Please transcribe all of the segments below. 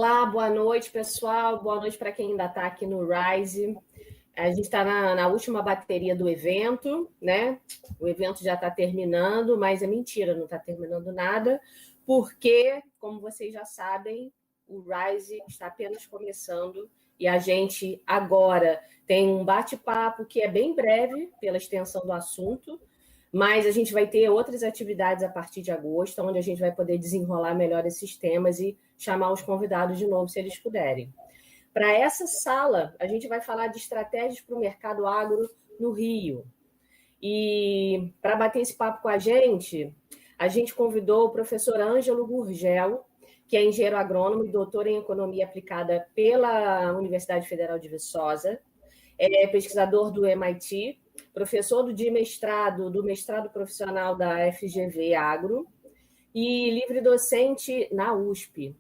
Olá, boa noite, pessoal. Boa noite para quem ainda está aqui no Rise. A gente está na última bateria do evento, né? O evento já está terminando, mas é mentira, não está terminando nada, porque, como vocês já sabem, o Rise está apenas começando e a gente agora tem um bate-papo que é bem breve pela extensão do assunto, mas a gente vai ter outras atividades a partir de agosto, onde a gente vai poder desenrolar melhor esses temas e chamar os convidados de novo, se eles puderem. Para essa sala, a gente vai falar de estratégias para o mercado agro no Rio. E para bater esse papo com a gente convidou o professor Ângelo Gurgel, que é engenheiro agrônomo e doutor em economia aplicada pela Universidade Federal de Viçosa, é pesquisador do MIT, professor do mestrado profissional da FGV Agro e livre docente na USP.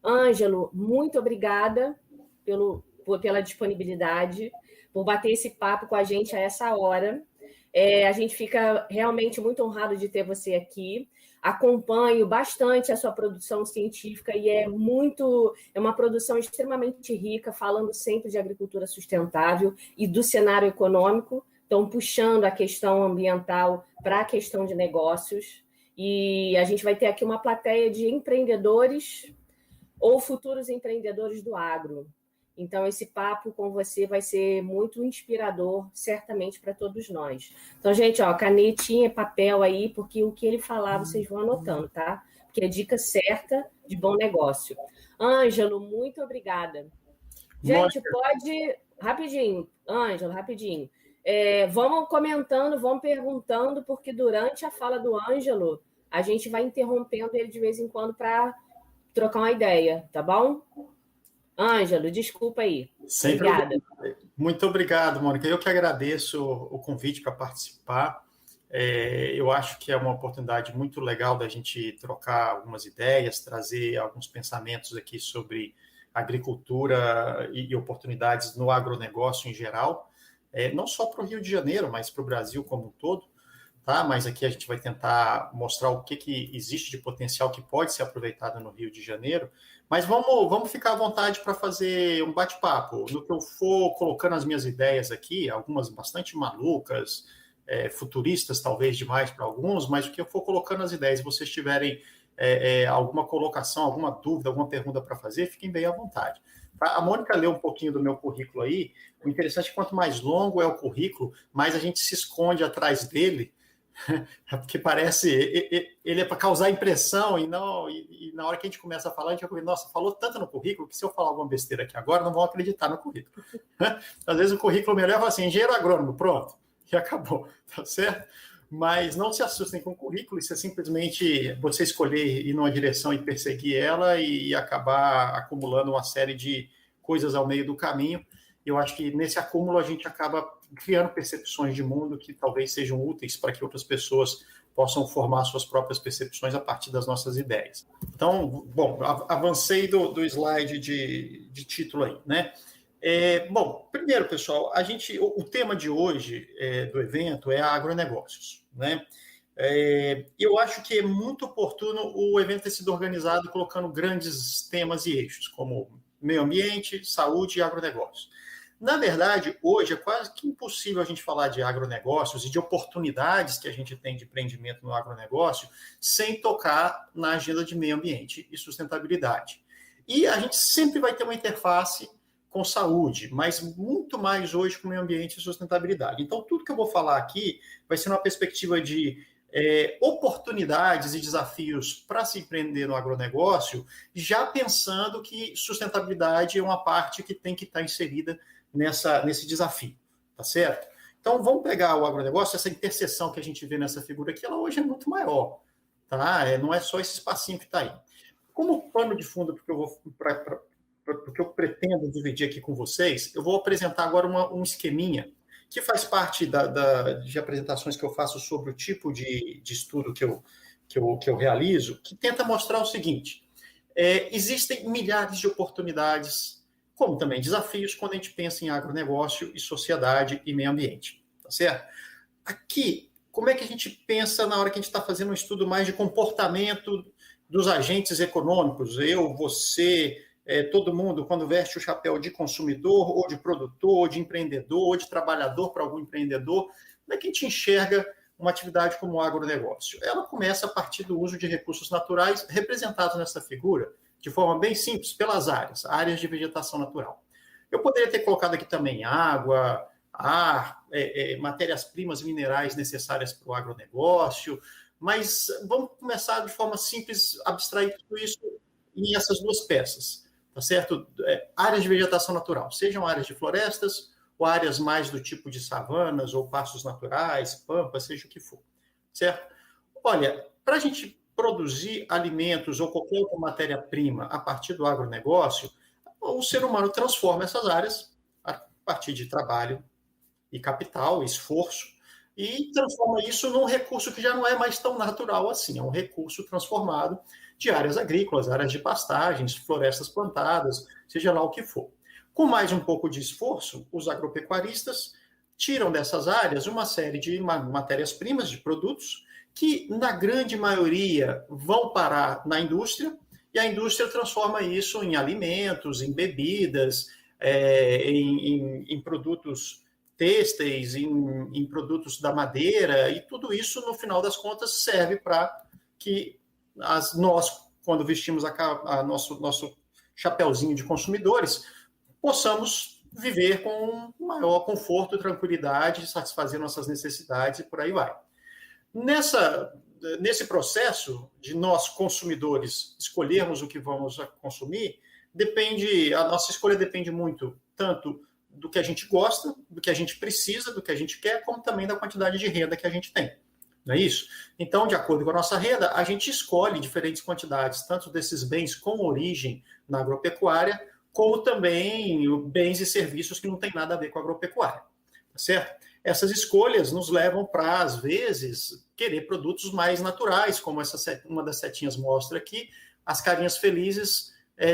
Ângelo, muito obrigada pela disponibilidade, por bater esse papo com a gente a essa hora. A gente fica realmente muito honrado de ter você aqui. Acompanho bastante a sua produção científica e é uma produção extremamente rica, falando sempre de agricultura sustentável e do cenário econômico, então puxando a questão ambiental para a questão de negócios. E a gente vai ter aqui uma plateia de empreendedores ou futuros empreendedores do agro. Então, esse papo com você vai ser muito inspirador, certamente, para todos nós. Então, gente, canetinha, papel aí, porque o que ele falar, vocês vão anotando, tá? Porque é dica certa de bom negócio. Ângelo, muito obrigada. Gente, pode... Rapidinho, Ângelo, rapidinho. Vamos comentando, vamos perguntando, porque durante a fala do Ângelo, a gente vai interrompendo ele de vez em quando para trocar uma ideia, tá bom? Ângelo, desculpa aí. Sempre. Obrigada. Muito obrigado, Mônica. Eu que agradeço o convite para participar. Eu acho que é uma oportunidade muito legal da gente trocar algumas ideias, trazer alguns pensamentos aqui sobre agricultura e oportunidades no agronegócio em geral, não só para o Rio de Janeiro, mas para o Brasil como um todo. Tá? Mas aqui a gente vai tentar mostrar o que existe de potencial que pode ser aproveitado no Rio de Janeiro. Mas vamos ficar à vontade para fazer um bate-papo. No que eu for colocando as minhas ideias aqui, algumas bastante malucas, futuristas talvez demais para alguns, mas o que eu for colocando as ideias, se vocês tiverem alguma colocação, alguma dúvida, alguma pergunta para fazer, fiquem bem à vontade. A Mônica leu um pouquinho do meu currículo aí. O interessante é que quanto mais longo é o currículo, mais a gente se esconde atrás dele, porque parece, ele é para causar impressão e na hora que a gente começa a falar, a gente vai comer, nossa, falou tanto no currículo que se eu falar alguma besteira aqui agora, não vão acreditar no currículo. Às vezes o currículo me leva assim, engenheiro agrônomo, pronto, e acabou, tá certo? Mas não se assustem com o currículo, isso é simplesmente você escolher ir numa direção e perseguir ela e acabar acumulando uma série de coisas ao meio do caminho. Eu acho que nesse acúmulo a gente acaba criando percepções de mundo que talvez sejam úteis para que outras pessoas possam formar suas próprias percepções a partir das nossas ideias. Então, bom, avancei do slide de título aí, né? Bom, primeiro, pessoal, o tema de hoje do evento é agronegócios, né? Eu acho que é muito oportuno o evento ter sido organizado colocando grandes temas e eixos, como meio ambiente, saúde e agronegócios. Na verdade, hoje é quase que impossível a gente falar de agronegócios e de oportunidades que a gente tem de empreendimento no agronegócio sem tocar na agenda de meio ambiente e sustentabilidade. E a gente sempre vai ter uma interface com saúde, mas muito mais hoje com meio ambiente e sustentabilidade. Então, tudo que eu vou falar aqui vai ser uma perspectiva de oportunidades e desafios para se empreender no agronegócio, já pensando que sustentabilidade é uma parte que tem que estar inserida nesse desafio, tá certo? Então, vamos pegar o agronegócio, essa interseção que a gente vê nessa figura aqui, ela hoje é muito maior, tá? Não é só esse espacinho que está aí. Como pano de fundo, porque eu pretendo dividir aqui com vocês, eu vou apresentar agora um esqueminha que faz parte de apresentações que eu faço sobre o tipo de estudo que eu realizo, que tenta mostrar o seguinte: existem milhares de oportunidades, como também desafios, quando a gente pensa em agronegócio e sociedade e meio ambiente, tá certo? Aqui, como é que a gente pensa na hora que a gente está fazendo um estudo mais de comportamento dos agentes econômicos, eu, você, todo mundo, quando veste o chapéu de consumidor, ou de produtor, ou de empreendedor, ou de trabalhador para algum empreendedor, como é que a gente enxerga uma atividade como o agronegócio? Ela começa a partir do uso de recursos naturais representados nessa figura, de forma bem simples, pelas áreas de vegetação natural. Eu poderia ter colocado aqui também água, ar, matérias-primas minerais necessárias para o agronegócio, mas vamos começar de forma simples, abstrair tudo isso em essas duas peças. Tá certo? Áreas de vegetação natural, sejam áreas de florestas ou áreas mais do tipo de savanas ou pastos naturais, pampas, seja o que for, certo? Olha, para a gente produzir alimentos ou qualquer outra matéria-prima a partir do agronegócio, o ser humano transforma essas áreas a partir de trabalho e capital, esforço, e transforma isso num recurso que já não é mais tão natural assim, é um recurso transformado de áreas agrícolas, áreas de pastagens, florestas plantadas, seja lá o que for. Com mais um pouco de esforço, os agropecuaristas tiram dessas áreas uma série de matérias-primas, de produtos, que, na grande maioria, vão parar na indústria, e a indústria transforma isso em alimentos, em bebidas, em produtos têxteis, em produtos da madeira, e tudo isso, no final das contas, serve para que nós, quando vestimos nosso chapéuzinho de consumidores, possamos viver com maior conforto, tranquilidade, satisfazer nossas necessidades e por aí vai. Nesse processo de nós, consumidores, escolhermos o que vamos consumir, a nossa escolha depende muito, tanto do que a gente gosta, do que a gente precisa, do que a gente quer, como também da quantidade de renda que a gente tem. Não é isso? Então, de acordo com a nossa renda, a gente escolhe diferentes quantidades, tanto desses bens com origem na agropecuária, como também bens e serviços que não tem nada a ver com a agropecuária. Tá certo? Essas escolhas nos levam para, às vezes, querer produtos mais naturais, como uma das setinhas mostra aqui, as carinhas felizes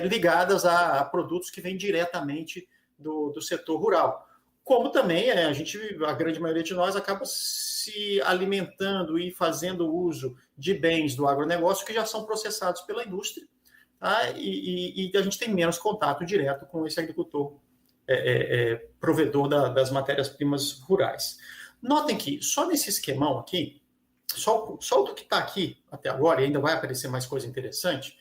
ligadas a produtos que vêm diretamente do setor rural. Como também a grande maioria de nós acaba se alimentando e fazendo uso de bens do agronegócio que já são processados pela indústria, tá? E a gente tem menos contato direto com esse agricultor provedor das matérias-primas rurais. Notem que só nesse esquemão aqui, só o que está aqui até agora, e ainda vai aparecer mais coisa interessante,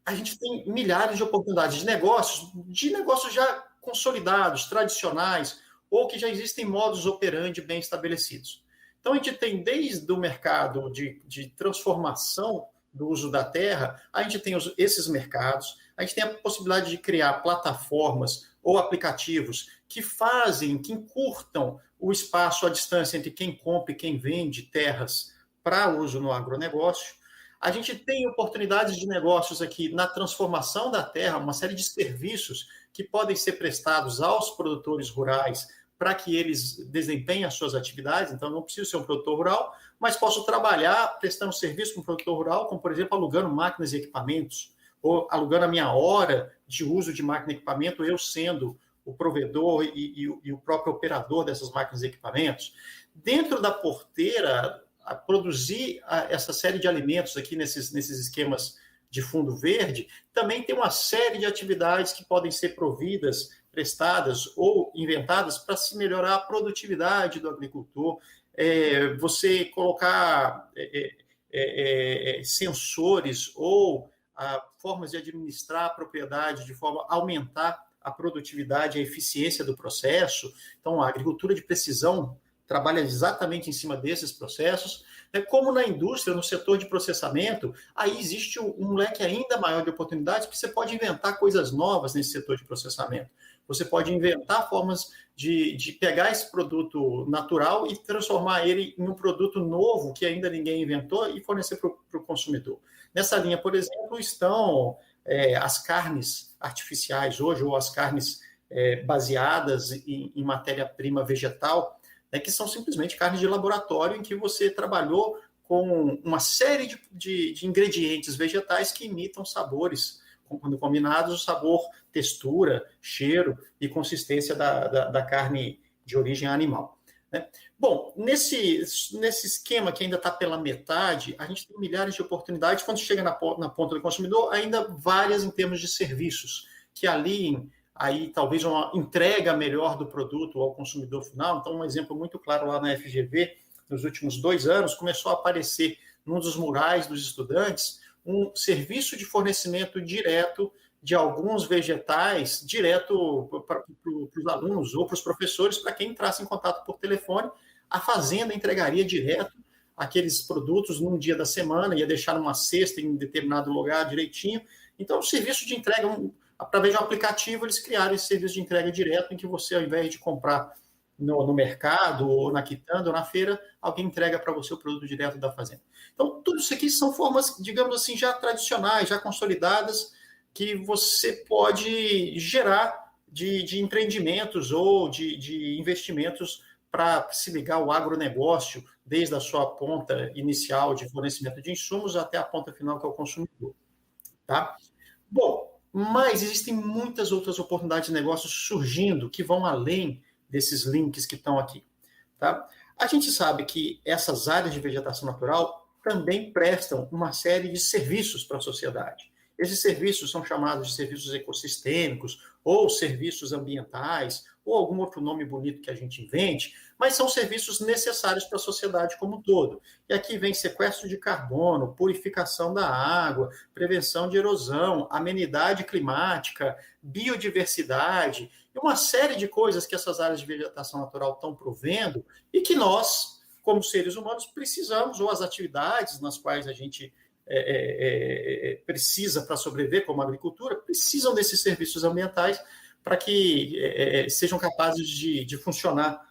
a gente tem milhares de oportunidades de negócios já consolidados, tradicionais, ou que já existem modus operandi bem estabelecidos. Então, a gente tem desde o mercado de transformação do uso da terra, a gente tem esses mercados, a gente tem a possibilidade de criar plataformas ou aplicativos que encurtam o espaço, a distância entre quem compra e quem vende terras para uso no agronegócio. A gente tem oportunidades de negócios aqui na transformação da terra, uma série de serviços que podem ser prestados aos produtores rurais para que eles desempenhem as suas atividades. Então, não preciso ser um produtor rural, mas posso trabalhar prestando serviço para um produtor rural, como, por exemplo, alugando máquinas e equipamentos, ou alugando a minha hora de uso de máquina e equipamento, eu sendo o provedor e o próprio operador dessas máquinas e equipamentos. Dentro da porteira, a produzir essa série de alimentos aqui nesses esquemas de fundo verde, também tem uma série de atividades que podem ser providas, prestadas ou inventadas para se melhorar a produtividade do agricultor. Você colocar sensores ou formas de administrar a propriedade de forma a aumentar a produtividade e a eficiência do processo. Então, a agricultura de precisão trabalha exatamente em cima desses processos, como na indústria, no setor de processamento, aí existe um leque ainda maior de oportunidades, porque você pode inventar coisas novas nesse setor de processamento. Você pode inventar formas de pegar esse produto natural e transformar ele em um produto novo que ainda ninguém inventou e fornecer para o consumidor. Nessa linha, por exemplo, estão as carnes artificiais hoje, ou as carnes baseadas em matéria-prima vegetal, que são simplesmente carnes de laboratório em que você trabalhou com uma série de ingredientes vegetais que imitam sabores, quando combinados, o sabor, textura, cheiro e consistência da carne de origem animal. Né? Bom, nesse esquema que ainda está pela metade, a gente tem milhares de oportunidades. Quando chega na ponta do consumidor, ainda várias em termos de serviços, que aliem aí talvez uma entrega melhor do produto ao consumidor final. Então, um exemplo muito claro lá na FGV, nos últimos 2 anos, começou a aparecer num dos murais dos estudantes um serviço de fornecimento direto de alguns vegetais, direto para os alunos ou para os professores, para quem entrasse em contato por telefone. A fazenda entregaria direto aqueles produtos num dia da semana, ia deixar uma cesta em determinado lugar direitinho. Então, o serviço de entrega, através de um aplicativo, eles criaram esse serviço de entrega direto, em que você, ao invés de comprar no mercado, ou na quitanda, ou na feira, alguém entrega para você o produto direto da fazenda. Então, tudo isso aqui são formas, digamos assim, já tradicionais, já consolidadas, que você pode gerar de empreendimentos ou de investimentos para se ligar ao agronegócio, desde a sua ponta inicial de fornecimento de insumos até a ponta final, que é o consumidor. Tá? Bom, mas existem muitas outras oportunidades de negócio surgindo que vão além desses links que estão aqui. Tá? A gente sabe que essas áreas de vegetação natural também prestam uma série de serviços para a sociedade. Esses serviços são chamados de serviços ecossistêmicos, ou serviços ambientais, ou algum outro nome bonito que a gente invente, mas são serviços necessários para a sociedade como um todo. E aqui vem sequestro de carbono, purificação da água, prevenção de erosão, amenidade climática, biodiversidade, e uma série de coisas que essas áreas de vegetação natural estão provendo e que nós, como seres humanos, precisamos, ou as atividades nas quais a gente precisa para sobreviver, como a agricultura, precisam desses serviços ambientais para que sejam capazes de funcionar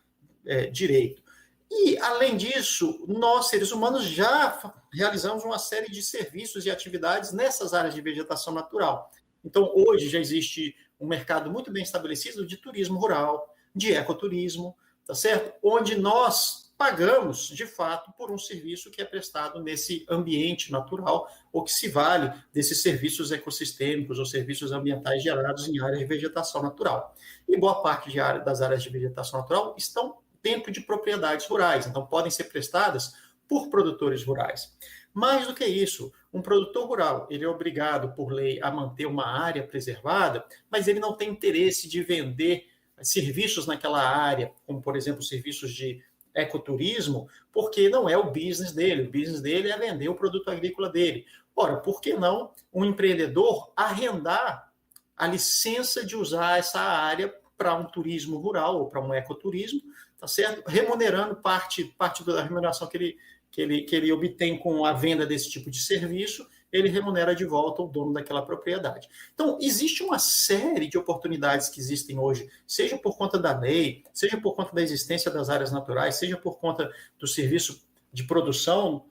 direito. E, além disso, nós, seres humanos, já realizamos uma série de serviços e atividades nessas áreas de vegetação natural. Então, hoje já existe um mercado muito bem estabelecido de turismo rural, de ecoturismo, tá certo? Onde nós pagamos, de fato, por um serviço que é prestado nesse ambiente natural, ou que se vale desses serviços ecossistêmicos ou serviços ambientais gerados em áreas de vegetação natural. E boa parte das áreas de vegetação natural estão dentro de propriedades rurais, então podem ser prestadas por produtores rurais. Mais do que isso, um produtor rural, ele é obrigado, por lei, a manter uma área preservada, mas ele não tem interesse de vender serviços naquela área, como, por exemplo, serviços de ecoturismo, porque não é o business dele. O business dele é vender o produto agrícola dele. Ora, por que não um empreendedor arrendar a licença de usar essa área para um turismo rural ou para um ecoturismo, tá certo? Remunerando parte da remuneração que ele obtém com a venda desse tipo de serviço, ele remunera de volta o dono daquela propriedade. Então, existe uma série de oportunidades que existem hoje, seja por conta da lei, seja por conta da existência das áreas naturais, seja por conta do serviço de produção,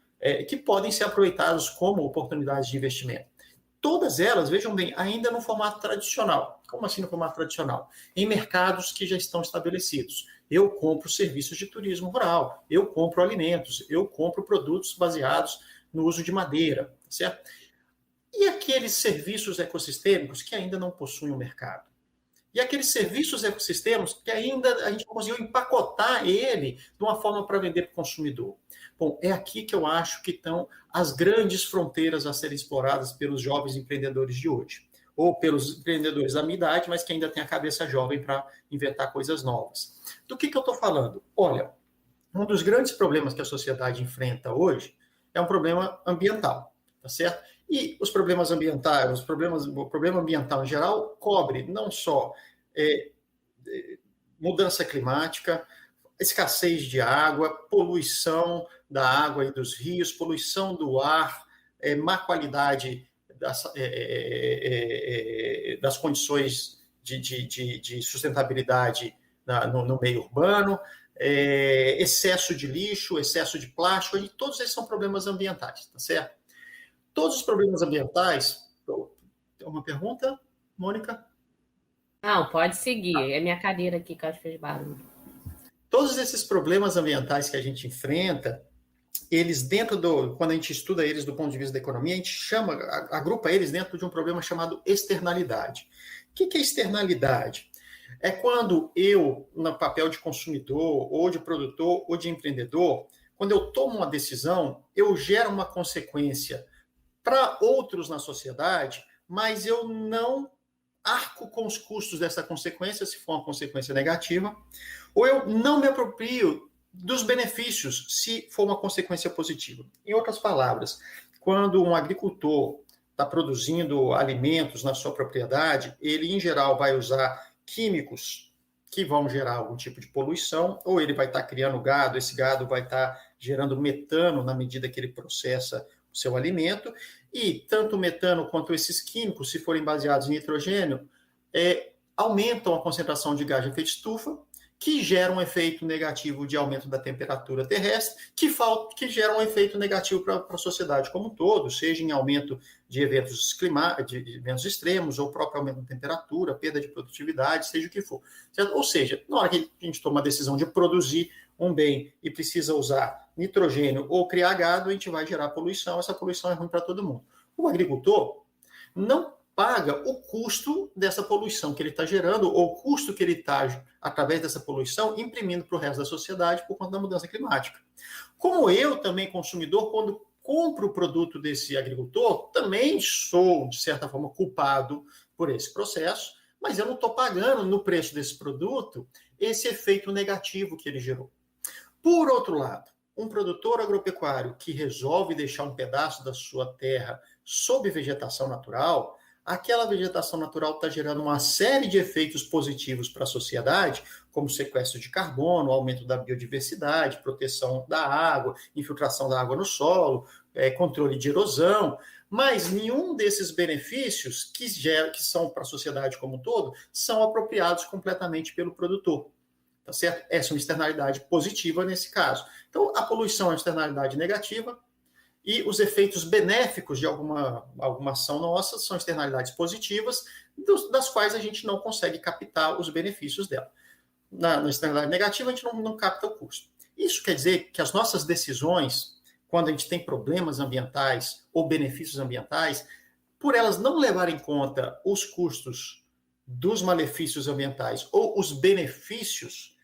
que podem ser aproveitados como oportunidades de investimento. Todas elas, vejam bem, ainda no formato tradicional. Como assim no formato tradicional? Em mercados que já estão estabelecidos. Eu compro serviços de turismo rural, eu compro alimentos, eu compro produtos baseados no uso de madeira, certo? E aqueles serviços ecossistêmicos que ainda não possuem um mercado? E aqueles serviços ecossistêmicos que ainda a gente não conseguiu empacotar ele de uma forma para vender para o consumidor? Bom, é aqui que eu acho que estão as grandes fronteiras a serem exploradas pelos jovens empreendedores de hoje, ou pelos empreendedores da minha idade, mas que ainda têm a cabeça jovem para inventar coisas novas. Do que eu estou falando? Olha, um dos grandes problemas que a sociedade enfrenta hoje é um problema ambiental, tá certo? E os problemas ambientais, o problema ambiental em geral cobre não só mudança climática, escassez de água, poluição da água e dos rios, poluição do ar, má qualidade das condições de sustentabilidade no meio urbano, excesso de lixo, excesso de plástico, e todos esses são problemas ambientais, tá certo? Todos os problemas ambientais... Tem uma pergunta, Mônica? Não, pode seguir. É minha cadeira aqui que acho que fez barulho. Todos esses problemas ambientais que a gente enfrenta, eles quando a gente estuda eles do ponto de vista da economia, a gente agrupa eles dentro de um problema chamado externalidade. O que é externalidade? É quando eu, no papel de consumidor, ou de produtor, ou de empreendedor, quando eu tomo uma decisão, eu gero uma consequência para outros na sociedade, mas eu não arco com os custos dessa consequência, se for uma consequência negativa, ou eu não me aproprio dos benefícios, se for uma consequência positiva. Em outras palavras, quando um agricultor está produzindo alimentos na sua propriedade, ele, em geral, vai usar químicos que vão gerar algum tipo de poluição, ou ele vai estar criando gado, esse gado vai estar gerando metano na medida que ele processa o seu alimento, e tanto o metano quanto esses químicos, se forem baseados em nitrogênio, aumentam a concentração de gás de efeito estufa, que gera um efeito negativo de aumento da temperatura terrestre, que gera um efeito negativo para a sociedade como um todo, seja em aumento de eventos de eventos extremos, ou próprio aumento da temperatura, perda de produtividade, seja o que for. Certo? Ou seja, na hora que a gente toma a decisão de produzir um bem e precisa usar nitrogênio ou criar gado, a gente vai gerar poluição, essa poluição é ruim para todo mundo. O agricultor não paga o custo dessa poluição que ele está gerando, ou o custo que ele está, através dessa poluição, imprimindo para o resto da sociedade por conta da mudança climática. Como eu também, consumidor, quando compro o produto desse agricultor, também sou, de certa forma, culpado por esse processo, mas eu não estou pagando no preço desse produto esse efeito negativo que ele gerou. Por outro lado, um produtor agropecuário que resolve deixar um pedaço da sua terra sob vegetação natural, aquela vegetação natural está gerando uma série de efeitos positivos para a sociedade, como sequestro de carbono, aumento da biodiversidade, proteção da água, infiltração da água no solo, controle de erosão, mas nenhum desses benefícios que são para a sociedade como um todo são apropriados completamente pelo produtor. Tá certo? Essa é uma externalidade positiva nesse caso. Então, a poluição é uma externalidade negativa, e os efeitos benéficos de alguma ação nossa são externalidades positivas, das quais a gente não consegue captar os benefícios dela. Na externalidade negativa, a gente não capta o custo. Isso quer dizer que as nossas decisões, quando a gente tem problemas ambientais ou benefícios ambientais, por elas não levarem em conta os custos dos malefícios ambientais ou os benefícios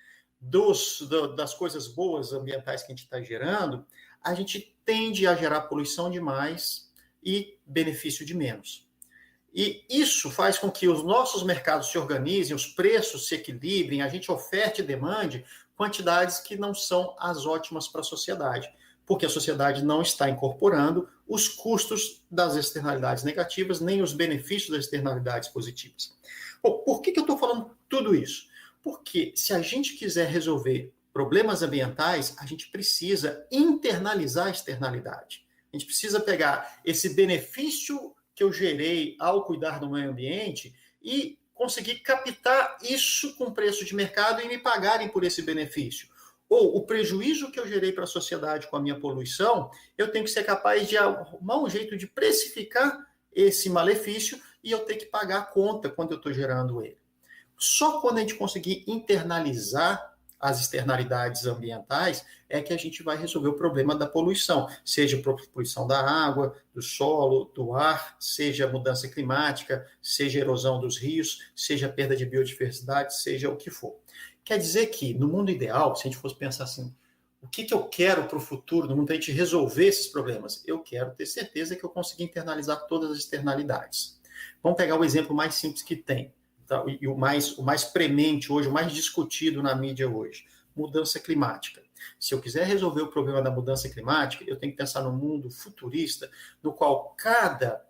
das coisas boas ambientais que a gente está gerando, a gente tende a gerar poluição demais e benefício de menos. E isso faz com que os nossos mercados se organizem, os preços se equilibrem, a gente oferte e demande quantidades que não são as ótimas para a sociedade, porque a sociedade não está incorporando os custos das externalidades negativas, nem os benefícios das externalidades positivas. Bom, por que eu estou falando tudo isso? Porque se a gente quiser resolver problemas ambientais, a gente precisa internalizar a externalidade. A gente precisa pegar esse benefício que eu gerei ao cuidar do meio ambiente e conseguir captar isso com preço de mercado e me pagarem por esse benefício. Ou o prejuízo que eu gerei para a sociedade com a minha poluição, eu tenho que ser capaz de arrumar um jeito de precificar esse malefício e eu ter que pagar a conta quando eu estou gerando ele. Só quando a gente conseguir internalizar as externalidades ambientais é que a gente vai resolver o problema da poluição, seja poluição da água, do solo, do ar, seja mudança climática, seja erosão dos rios, seja perda de biodiversidade, seja o que for. Quer dizer que, no mundo ideal, se a gente fosse pensar assim, o que eu quero para o futuro, no mundo, para a gente resolver esses problemas? Eu quero ter certeza que eu consegui internalizar todas as externalidades. Vamos pegar o exemplo mais simples que tem. E o mais premente hoje, o mais discutido na mídia hoje, mudança climática. Se eu quiser resolver o problema da mudança climática, eu tenho que pensar num mundo futurista, no qual cada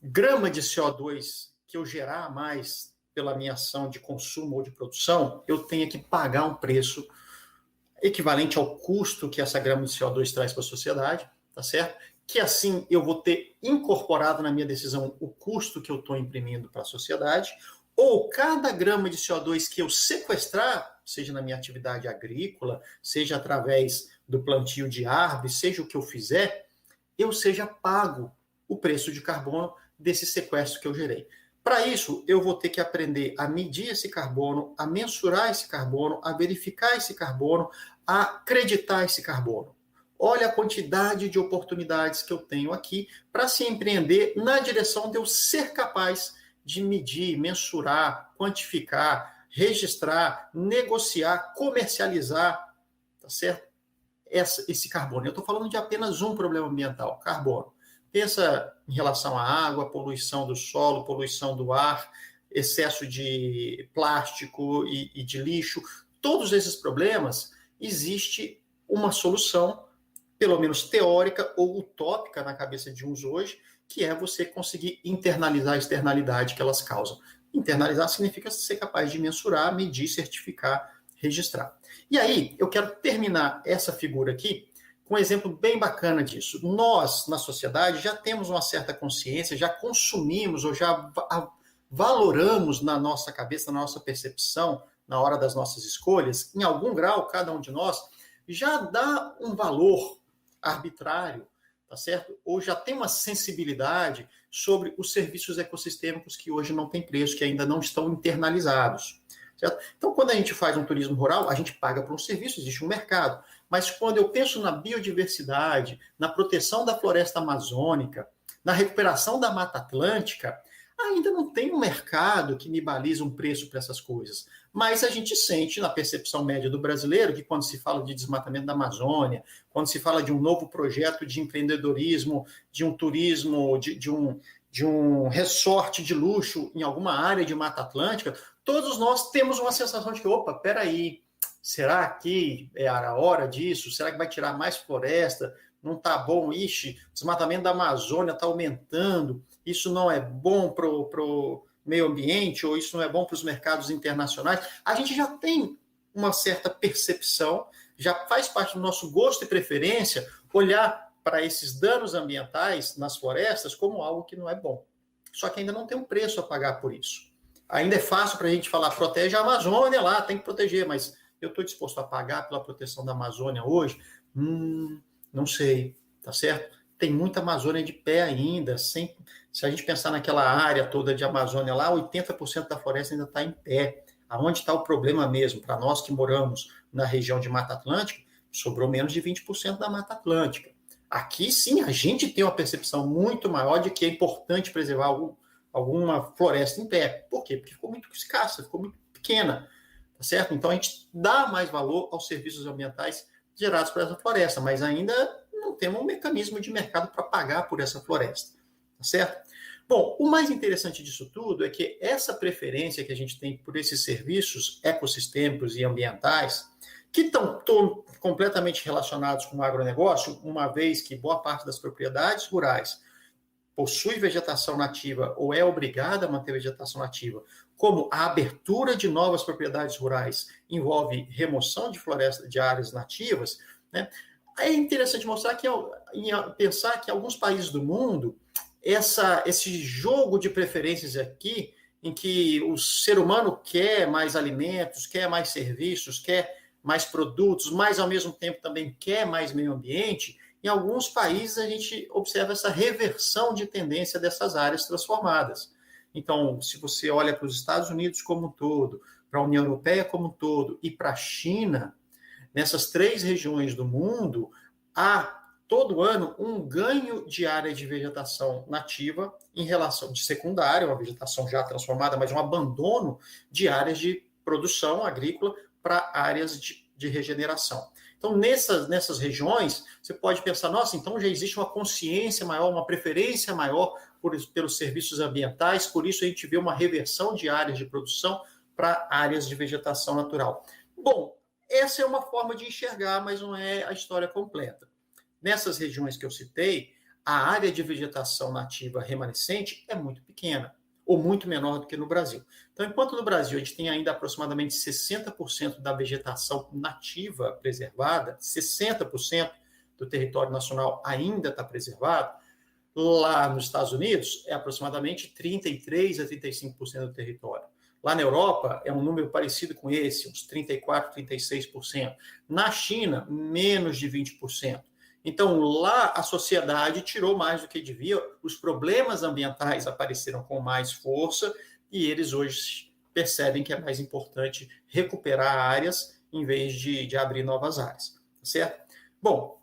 grama de CO2 que eu gerar a mais pela minha ação de consumo ou de produção, eu tenha que pagar um preço equivalente ao custo que essa grama de CO2 traz para a sociedade, tá certo? Que assim eu vou ter incorporado na minha decisão o custo que eu estou imprimindo para a sociedade, ou cada grama de CO2 que eu sequestrar, seja na minha atividade agrícola, seja através do plantio de árvores, seja o que eu fizer, eu seja pago o preço de carbono desse sequestro que eu gerei. Para isso, eu vou ter que aprender a medir esse carbono, a mensurar esse carbono, a verificar esse carbono, a acreditar esse carbono. Olha a quantidade de oportunidades que eu tenho aqui para se empreender na direção de eu ser capaz de medir, mensurar, quantificar, registrar, negociar, comercializar, tá certo? Esse carbono. Eu estou falando de apenas um problema ambiental, carbono. Pensa em relação à água, poluição do solo, poluição do ar, excesso de plástico e de lixo. Todos esses problemas, existe uma solução, pelo menos teórica ou utópica na cabeça de uns hoje, que é você conseguir internalizar a externalidade que elas causam. Internalizar significa ser capaz de mensurar, medir, certificar, registrar. E aí, eu quero terminar essa figura aqui com um exemplo bem bacana disso. Nós, na sociedade, já temos uma certa consciência, já consumimos ou já valoramos na nossa cabeça, na nossa percepção, na hora das nossas escolhas, em algum grau, cada um de nós, já dá um valor arbitrário, tá certo? Ou já tem uma sensibilidade sobre os serviços ecossistêmicos que hoje não têm preço, que ainda não estão internalizados. Certo? Então, quando a gente faz um turismo rural, a gente paga por um serviço, existe um mercado. Mas quando eu penso na biodiversidade, na proteção da floresta amazônica, na recuperação da Mata Atlântica, ainda não tem um mercado que me baliza um preço para essas coisas. Mas a gente sente na percepção média do brasileiro que quando se fala de desmatamento da Amazônia, quando se fala de um novo projeto de empreendedorismo, de um turismo, de um resort de luxo em alguma área de Mata Atlântica, todos nós temos uma sensação de que, opa, peraí, será que é a hora disso? Será que vai tirar mais floresta? Não está bom? Ixi, o desmatamento da Amazônia está aumentando, isso não é bom para o meio ambiente, ou isso não é bom para os mercados internacionais. A gente já tem uma certa percepção, já faz parte do nosso gosto e preferência olhar para esses danos ambientais nas florestas como algo que não é bom. Só que ainda não tem um preço a pagar por isso. Ainda é fácil para a gente falar, protege a Amazônia lá, tem que proteger, mas eu estou disposto a pagar pela proteção da Amazônia hoje? Não sei, tá certo? Tem muita Amazônia de pé ainda. Se a gente pensar naquela área toda de Amazônia lá, 80% da floresta ainda está em pé. Aonde está o problema mesmo? Para nós que moramos na região de Mata Atlântica, sobrou menos de 20% da Mata Atlântica. Aqui, sim, a gente tem uma percepção muito maior de que é importante preservar alguma floresta em pé. Por quê? Porque ficou muito escassa, ficou muito pequena, tá certo? Então, a gente dá mais valor aos serviços ambientais gerados por essa floresta, mas ainda não temos um mecanismo de mercado para pagar por essa floresta, tá certo? Bom, o mais interessante disso tudo é que essa preferência que a gente tem por esses serviços ecossistêmicos e ambientais, que estão completamente relacionados com o agronegócio, uma vez que boa parte das propriedades rurais possui vegetação nativa ou é obrigada a manter vegetação nativa, como a abertura de novas propriedades rurais envolve remoção de floresta de áreas nativas, né? É interessante mostrar que, pensar que em alguns países do mundo, esse jogo de preferências aqui, em que o ser humano quer mais alimentos, quer mais serviços, quer mais produtos, mas ao mesmo tempo também quer mais meio ambiente, em alguns países a gente observa essa reversão de tendência dessas áreas transformadas. Então, se você olha para os Estados Unidos como um todo, para a União Europeia como um todo e para a China, nessas 3 regiões do mundo, há todo ano um ganho de área de vegetação nativa em relação de secundária, uma vegetação já transformada, mas um abandono de áreas de produção agrícola para áreas de regeneração. Então, nessas regiões, você pode pensar, nossa, então já existe uma consciência maior, uma preferência maior pelos serviços ambientais, por isso a gente vê uma reversão de áreas de produção para áreas de vegetação natural. Bom, essa é uma forma de enxergar, mas não é a história completa. Nessas regiões que eu citei, a área de vegetação nativa remanescente é muito pequena, ou muito menor do que no Brasil. Então, enquanto no Brasil a gente tem ainda aproximadamente 60% da vegetação nativa preservada, 60% do território nacional ainda está preservado, lá nos Estados Unidos é aproximadamente 33% a 35% do território. Lá na Europa é um número parecido com esse, uns 34%, 36%. Na China, menos de 20%. Então, lá a sociedade tirou mais do que devia, os problemas ambientais apareceram com mais força e eles hoje percebem que é mais importante recuperar áreas em vez de abrir novas áreas, certo? Bom,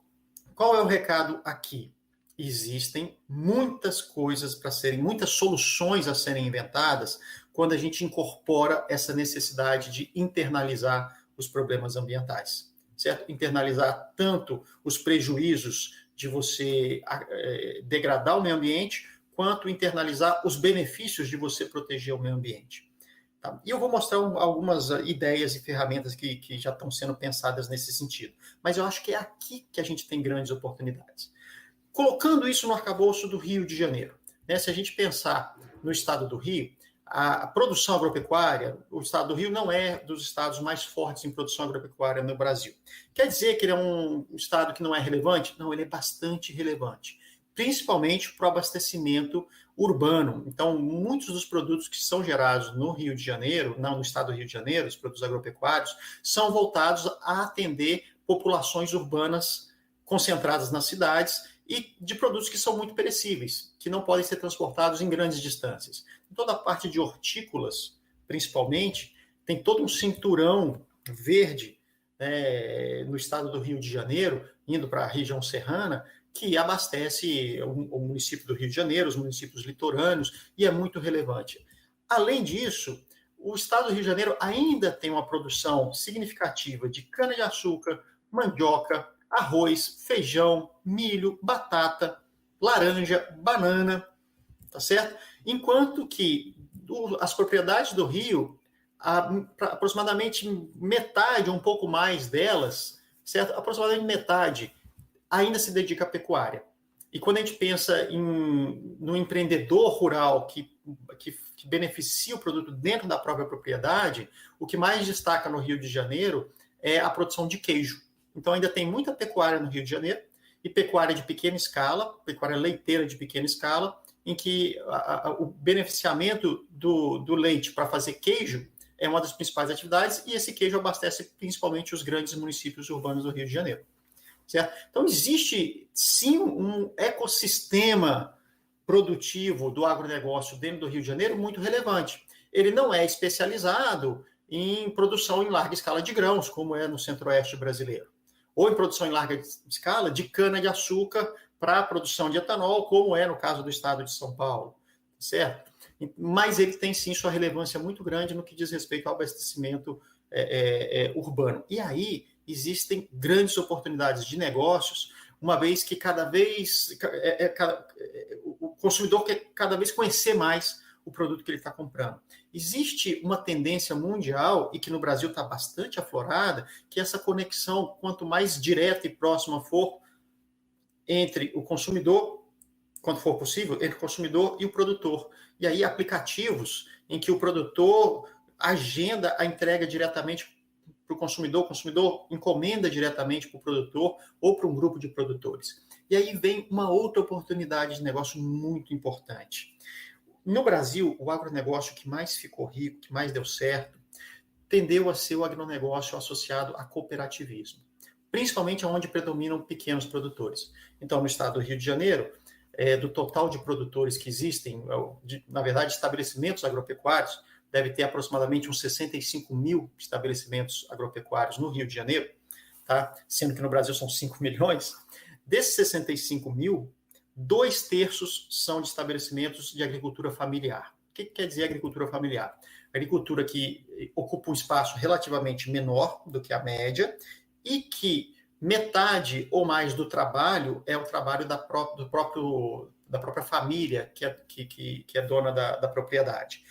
qual é o recado aqui? Existem muitas coisas para serem, muitas soluções a serem inventadas quando a gente incorpora essa necessidade de internalizar os problemas ambientais. Certo? Internalizar tanto os prejuízos de você degradar o meio ambiente, quanto internalizar os benefícios de você proteger o meio ambiente. Tá? E eu vou mostrar algumas ideias e ferramentas que já estão sendo pensadas nesse sentido. Mas eu acho que é aqui que a gente tem grandes oportunidades. Colocando isso no arcabouço do Rio de Janeiro, né? Se a gente pensar no estado do Rio, a produção agropecuária, o estado do Rio não é dos estados mais fortes em produção agropecuária no Brasil. Quer dizer que ele é um estado que não é relevante? Não, ele é bastante relevante, principalmente para o abastecimento urbano. Então, muitos dos produtos que são gerados no Rio de Janeiro, não no estado do Rio de Janeiro, os produtos agropecuários, são voltados a atender populações urbanas concentradas nas cidades e de produtos que são muito perecíveis, que não podem ser transportados em grandes distâncias. Toda a parte de hortícolas, principalmente, tem todo um cinturão verde no estado do Rio de Janeiro, indo para a região serrana, que abastece o município do Rio de Janeiro, os municípios litorâneos, e é muito relevante. Além disso, o estado do Rio de Janeiro ainda tem uma produção significativa de cana-de-açúcar, mandioca, arroz, feijão, milho, batata, laranja, banana, tá certo? Enquanto que as propriedades do Rio, aproximadamente metade, um pouco mais delas, certo? Aproximadamente metade ainda se dedica à pecuária. E quando a gente pensa no empreendedor rural que beneficia o produto dentro da própria propriedade, o que mais destaca no Rio de Janeiro é a produção de queijo. Então, ainda tem muita pecuária no Rio de Janeiro, e pecuária de pequena escala, pecuária leiteira de pequena escala, em que o beneficiamento do leite para fazer queijo é uma das principais atividades, e esse queijo abastece principalmente os grandes municípios urbanos do Rio de Janeiro. Certo? Então, existe, sim, um ecossistema produtivo do agronegócio dentro do Rio de Janeiro muito relevante. Ele não é especializado em produção em larga escala de grãos, como é no centro-oeste brasileiro, ou em produção em larga escala de cana-de-açúcar para a produção de etanol, como é no caso do estado de São Paulo, certo? Mas ele tem, sim, sua relevância muito grande no que diz respeito ao abastecimento urbano. E aí existem grandes oportunidades de negócios, uma vez que o consumidor quer cada vez conhecer mais o produto que ele está comprando. Existe uma tendência mundial, e que no Brasil está bastante aflorada, que essa conexão, quanto mais direta e próxima for entre o consumidor, quanto for possível, entre o consumidor e o produtor. E aí aplicativos em que o produtor agenda a entrega diretamente para o consumidor encomenda diretamente para o produtor ou para um grupo de produtores. E aí vem uma outra oportunidade de negócio muito importante. No Brasil, o agronegócio que mais ficou rico, que mais deu certo, tendeu a ser o agronegócio associado a cooperativismo, principalmente onde predominam pequenos produtores. Então, no estado do Rio de Janeiro, do total de produtores que existem, na verdade, estabelecimentos agropecuários, deve ter aproximadamente uns 65 mil estabelecimentos agropecuários no Rio de Janeiro, tá? Sendo que no Brasil são 5 milhões. Desses 65 mil, 2/3 são de estabelecimentos de agricultura familiar. O que quer dizer agricultura familiar? Agricultura que ocupa um espaço relativamente menor do que a média e que metade ou mais do trabalho é o trabalho da própria família que é dona da propriedade.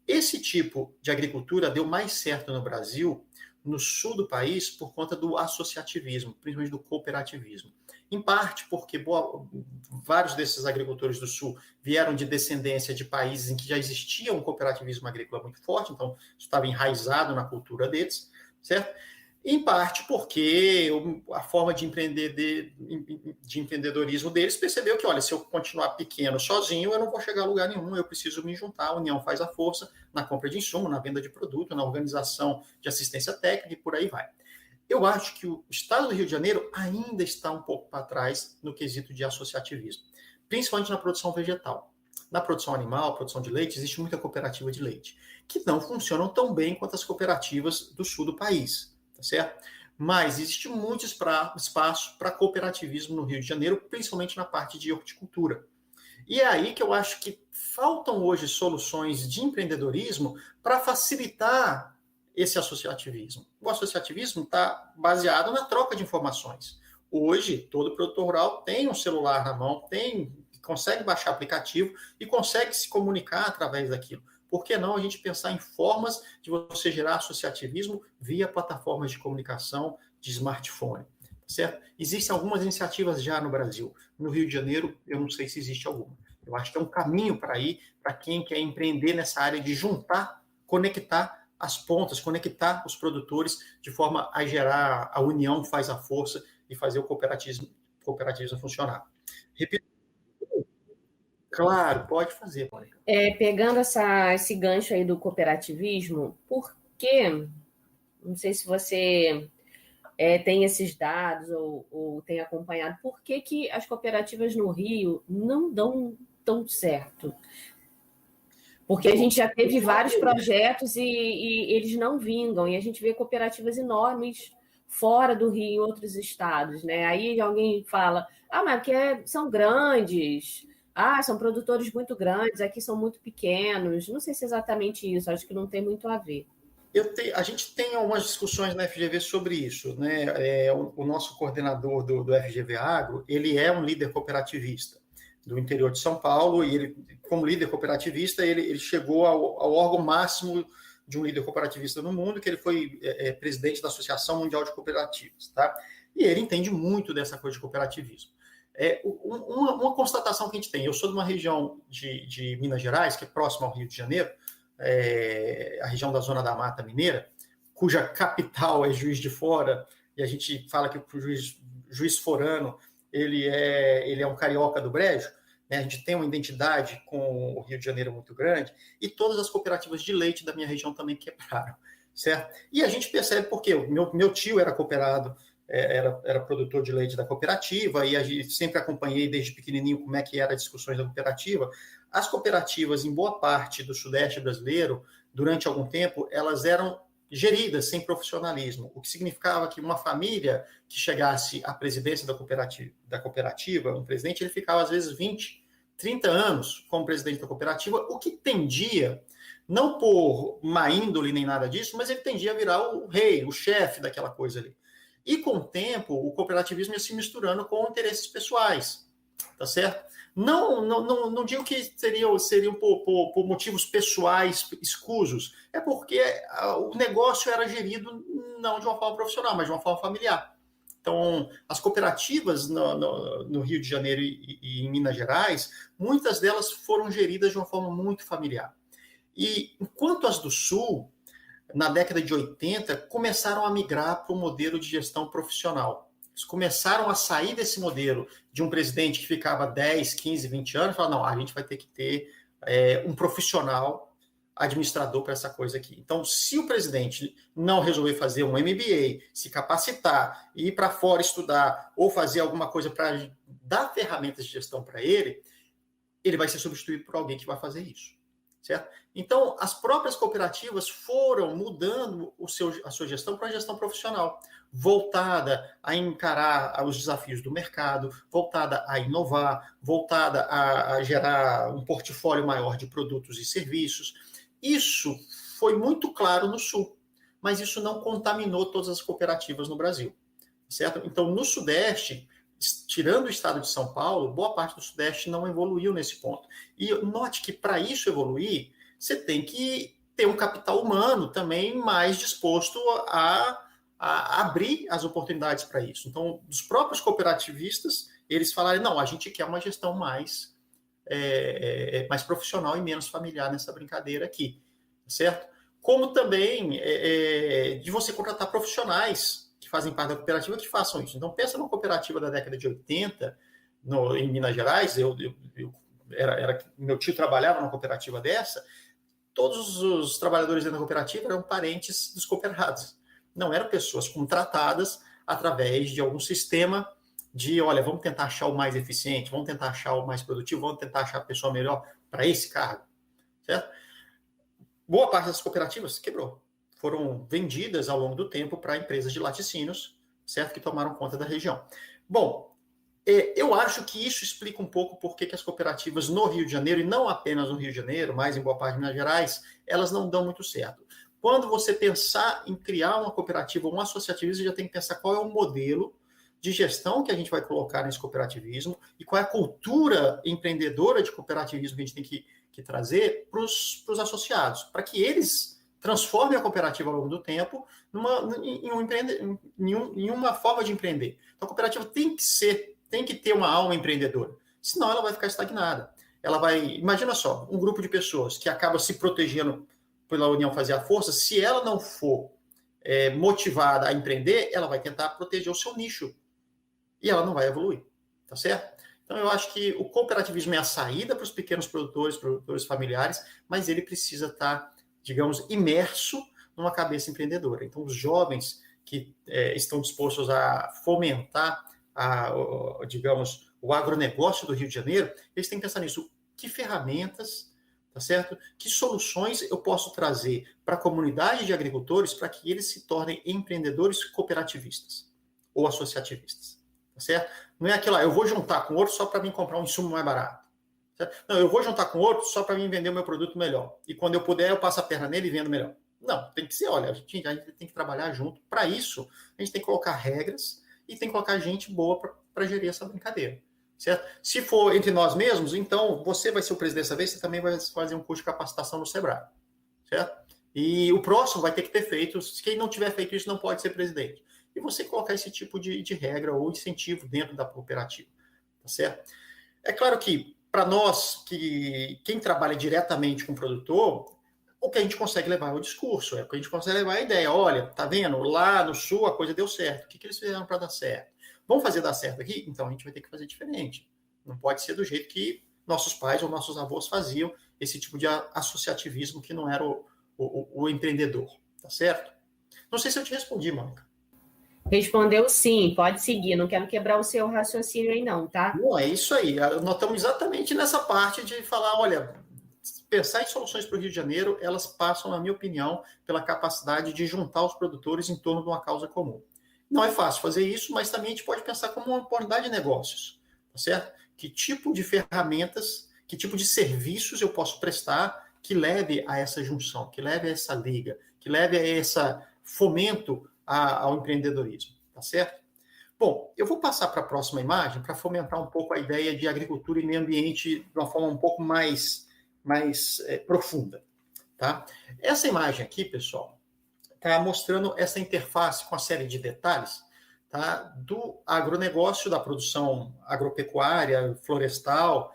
Esse tipo de agricultura deu mais certo no Brasil, no sul do país, por conta do associativismo, principalmente do cooperativismo. Em parte porque vários desses agricultores do sul vieram de descendência de países em que já existia um cooperativismo agrícola muito forte, então isso estava enraizado na cultura deles, certo? Em parte porque a forma de empreendedorismo deles percebeu que, olha, se eu continuar pequeno sozinho, eu não vou chegar a lugar nenhum, eu preciso me juntar, a união faz a força na compra de insumo, na venda de produto, na organização de assistência técnica e por aí vai. Eu acho que o estado do Rio de Janeiro ainda está um pouco para trás no quesito de associativismo, principalmente na produção vegetal. Na produção animal, produção de leite, existe muita cooperativa de leite, que não funcionam tão bem quanto as cooperativas do sul do país. Tá certo? Mas existe muito espaço para cooperativismo no Rio de Janeiro, principalmente na parte de horticultura. E é aí que eu acho que faltam hoje soluções de empreendedorismo para facilitar esse associativismo. O associativismo está baseado na troca de informações. Hoje, todo produtor rural tem um celular na mão, consegue baixar aplicativo e consegue se comunicar através daquilo. Por que não a gente pensar em formas de você gerar associativismo via plataformas de comunicação de smartphone? Certo? Existem algumas iniciativas já no Brasil. No Rio de Janeiro, eu não sei se existe alguma. Eu acho que é um caminho para ir, para quem quer empreender nessa área de juntar, conectar as pontas, conectar os produtores de forma a gerar a união faz a força e fazer o cooperativismo funcionar. Repito. Claro, pode fazer, Mônica. Pegando esse gancho aí do cooperativismo, por que, não sei se você tem esses dados ou tem acompanhado, por que as cooperativas no Rio não dão tão certo? Porque a gente já teve vários projetos e eles não vingam, e a gente vê cooperativas enormes fora do Rio, em outros estados, né? Aí alguém fala, mas porque são grandes, são produtores muito grandes, aqui são muito pequenos. Não sei se é exatamente isso, acho que não tem muito a ver. A gente tem algumas discussões na FGV sobre isso, né? O nosso coordenador do FGV Agro, ele é um líder cooperativista do interior de São Paulo, e ele, como líder cooperativista, ele chegou ao órgão máximo de um líder cooperativista no mundo, que ele foi presidente da Associação Mundial de Cooperativas, tá? E ele entende muito dessa coisa de cooperativismo. Uma constatação que a gente tem, eu sou de uma região de Minas Gerais, que é próxima ao Rio de Janeiro, a região da Zona da Mata Mineira, cuja capital é Juiz de Fora, e a gente fala que o juiz forano ele é um carioca do Brejo, né? A gente tem uma identidade com o Rio de Janeiro muito grande, e todas as cooperativas de leite da minha região também quebraram, certo? E a gente percebe porque meu tio era cooperado, era produtor de leite da cooperativa, e a gente sempre acompanhei desde pequenininho como é que eram as discussões da cooperativa. As cooperativas, em boa parte do Sudeste brasileiro, durante algum tempo, elas eram geridas sem profissionalismo, o que significava que uma família que chegasse à presidência da cooperativa, um presidente, ele ficava às vezes 20, 30 anos como presidente da cooperativa, o que tendia, não por má índole nem nada disso, mas ele tendia a virar o rei, o chefe daquela coisa ali. E com o tempo, o cooperativismo ia se misturando com interesses pessoais, tá certo? Não digo que seriam por motivos pessoais escusos, é porque o negócio era gerido não de uma forma profissional, mas de uma forma familiar. Então, as cooperativas no Rio de Janeiro e em Minas Gerais, muitas delas foram geridas de uma forma muito familiar. E enquanto as do Sul, na década de 80, começaram a migrar para o modelo de gestão profissional. Eles começaram a sair desse modelo de um presidente que ficava 10, 15, 20 anos e falar, não, a gente vai ter que ter um profissional administrador para essa coisa aqui. Então, se o presidente não resolver fazer um MBA, se capacitar, ir para fora estudar ou fazer alguma coisa para dar ferramentas de gestão para ele, ele vai ser substituído por alguém que vai fazer isso. Certo? Então, as próprias cooperativas foram mudando a sua gestão para a gestão profissional, voltada a encarar os desafios do mercado, voltada a inovar, voltada a gerar um portfólio maior de produtos e serviços. Isso foi muito claro no Sul, mas isso não contaminou todas as cooperativas no Brasil. Certo? Então, no Sudeste, tirando o estado de São Paulo, boa parte do Sudeste não evoluiu nesse ponto. E note que para isso evoluir, você tem que ter um capital humano também mais disposto a abrir as oportunidades para isso. Então, dos próprios cooperativistas, eles falaram, não, a gente quer uma gestão mais profissional e menos familiar nessa brincadeira aqui, certo? Como também de você contratar profissionais que fazem parte da cooperativa que façam isso. Então, pensa numa cooperativa da década de 80, em Minas Gerais, meu tio trabalhava numa cooperativa dessa, todos os trabalhadores dentro da cooperativa eram parentes dos cooperados. Não eram pessoas contratadas através de algum sistema de, olha, vamos tentar achar o mais eficiente, vamos tentar achar o mais produtivo, vamos tentar achar a pessoa melhor para esse cargo, certo? Boa parte das cooperativas quebrou. Foram vendidas ao longo do tempo para empresas de laticínios, certo? Que tomaram conta da região. Bom, eu acho que isso explica um pouco por que as cooperativas no Rio de Janeiro, e não apenas no Rio de Janeiro, mas em boa parte de Minas Gerais, elas não dão muito certo. Quando você pensar em criar uma cooperativa, um associativismo, você já tem que pensar qual é o modelo de gestão que a gente vai colocar nesse cooperativismo e qual é a cultura empreendedora de cooperativismo que a gente tem que trazer para os associados, para que eles transformem a cooperativa ao longo do tempo em uma forma de empreender. Então, a cooperativa tem que ter uma alma empreendedora, senão ela vai ficar estagnada. Imagina só, um grupo de pessoas que acaba se protegendo pela união fazer a força, se ela não for motivada a empreender, ela vai tentar proteger o seu nicho e ela não vai evoluir, tá certo? Então, eu acho que o cooperativismo é a saída para os pequenos produtores familiares, mas ele precisa estar, digamos, imerso numa cabeça empreendedora. Então, os jovens que estão dispostos a fomentar, digamos, o agronegócio do Rio de Janeiro, eles têm que pensar nisso. Que ferramentas, tá certo? Que soluções eu posso trazer para a comunidade de agricultores para que eles se tornem empreendedores cooperativistas ou associativistas, tá certo? Não é aquilo lá, eu vou juntar com outro só para mim comprar um insumo mais barato. Certo? Não, eu vou juntar com outro só para mim vender o meu produto melhor. E quando eu puder, eu passo a perna nele e vendo melhor. Não, tem que ser, olha, a gente tem que trabalhar junto. Para isso, a gente tem que colocar regras e tem que colocar gente boa para gerir essa brincadeira. Certo? Se for entre nós mesmos, então você vai ser o presidente dessa vez, você também vai fazer um curso de capacitação no Sebrae. Certo? E o próximo vai ter que ter feito, quem não tiver feito isso não pode ser presidente. E você colocar esse tipo de regra ou incentivo dentro da cooperativa. Tá certo? É claro que, para nós, quem trabalha diretamente com o produtor, o que a gente consegue levar é o discurso, o que a gente consegue levar é a ideia. Olha, tá vendo? Lá no Sul a coisa deu certo. O que eles fizeram para dar certo? Vamos fazer dar certo aqui? Então a gente vai ter que fazer diferente. Não pode ser do jeito que nossos pais ou nossos avós faziam, esse tipo de associativismo que não era o empreendedor. Tá certo? Não sei se eu te respondi, Mônica. Respondeu sim, pode seguir. Não quero quebrar o seu raciocínio aí não, tá? Não, é isso aí. Nós estamos exatamente nessa parte de falar, olha, pensar em soluções para o Rio de Janeiro, elas passam, na minha opinião, pela capacidade de juntar os produtores em torno de uma causa comum. Não é fácil fazer isso, mas também a gente pode pensar como uma oportunidade de negócios, tá certo? Que tipo de ferramentas, que tipo de serviços eu posso prestar que leve a essa junção, que leve a essa liga, que leve a esse fomento ao empreendedorismo, tá certo? Bom, eu vou passar para a próxima imagem para fomentar um pouco a ideia de agricultura e meio ambiente de uma forma um pouco mais profunda, tá? Essa imagem aqui, pessoal, está mostrando essa interface com a série de detalhes, tá? Do agronegócio, da produção agropecuária, florestal,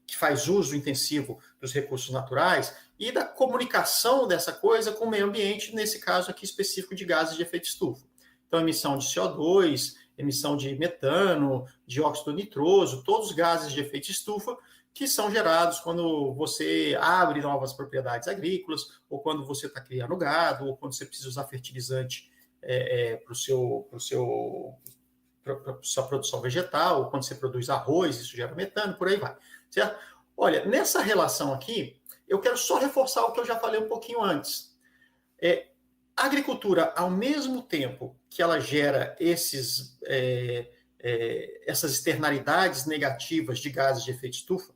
que faz uso intensivo dos recursos naturais, e da comunicação dessa coisa com o meio ambiente, nesse caso aqui específico de gases de efeito estufa. Então, emissão de CO2, emissão de metano, dióxido nitroso, todos os gases de efeito estufa que são gerados quando você abre novas propriedades agrícolas, ou quando você está criando gado, ou quando você precisa usar fertilizante para sua produção vegetal, ou quando você produz arroz, isso gera metano, por aí vai. Certo? Olha, nessa relação aqui, eu quero só reforçar o que eu já falei um pouquinho antes. A agricultura, ao mesmo tempo que ela gera essas externalidades negativas de gases de efeito estufa,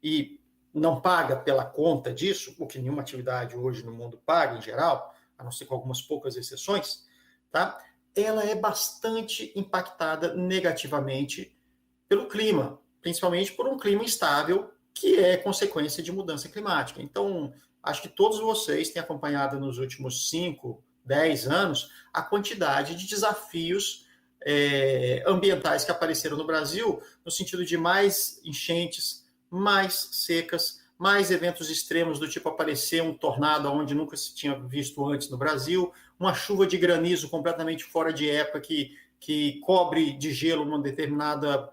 e não paga pela conta disso, o que nenhuma atividade hoje no mundo paga, em geral, a não ser com algumas poucas exceções, tá? Ela é bastante impactada negativamente pelo clima, principalmente por um clima instável, que é consequência de mudança climática. Então, acho que todos vocês têm acompanhado nos últimos 5, 10 anos a quantidade de desafios ambientais que apareceram no Brasil, no sentido de mais enchentes, mais secas, mais eventos extremos do tipo aparecer um tornado onde nunca se tinha visto antes no Brasil, uma chuva de granizo completamente fora de época que cobre de gelo uma determinada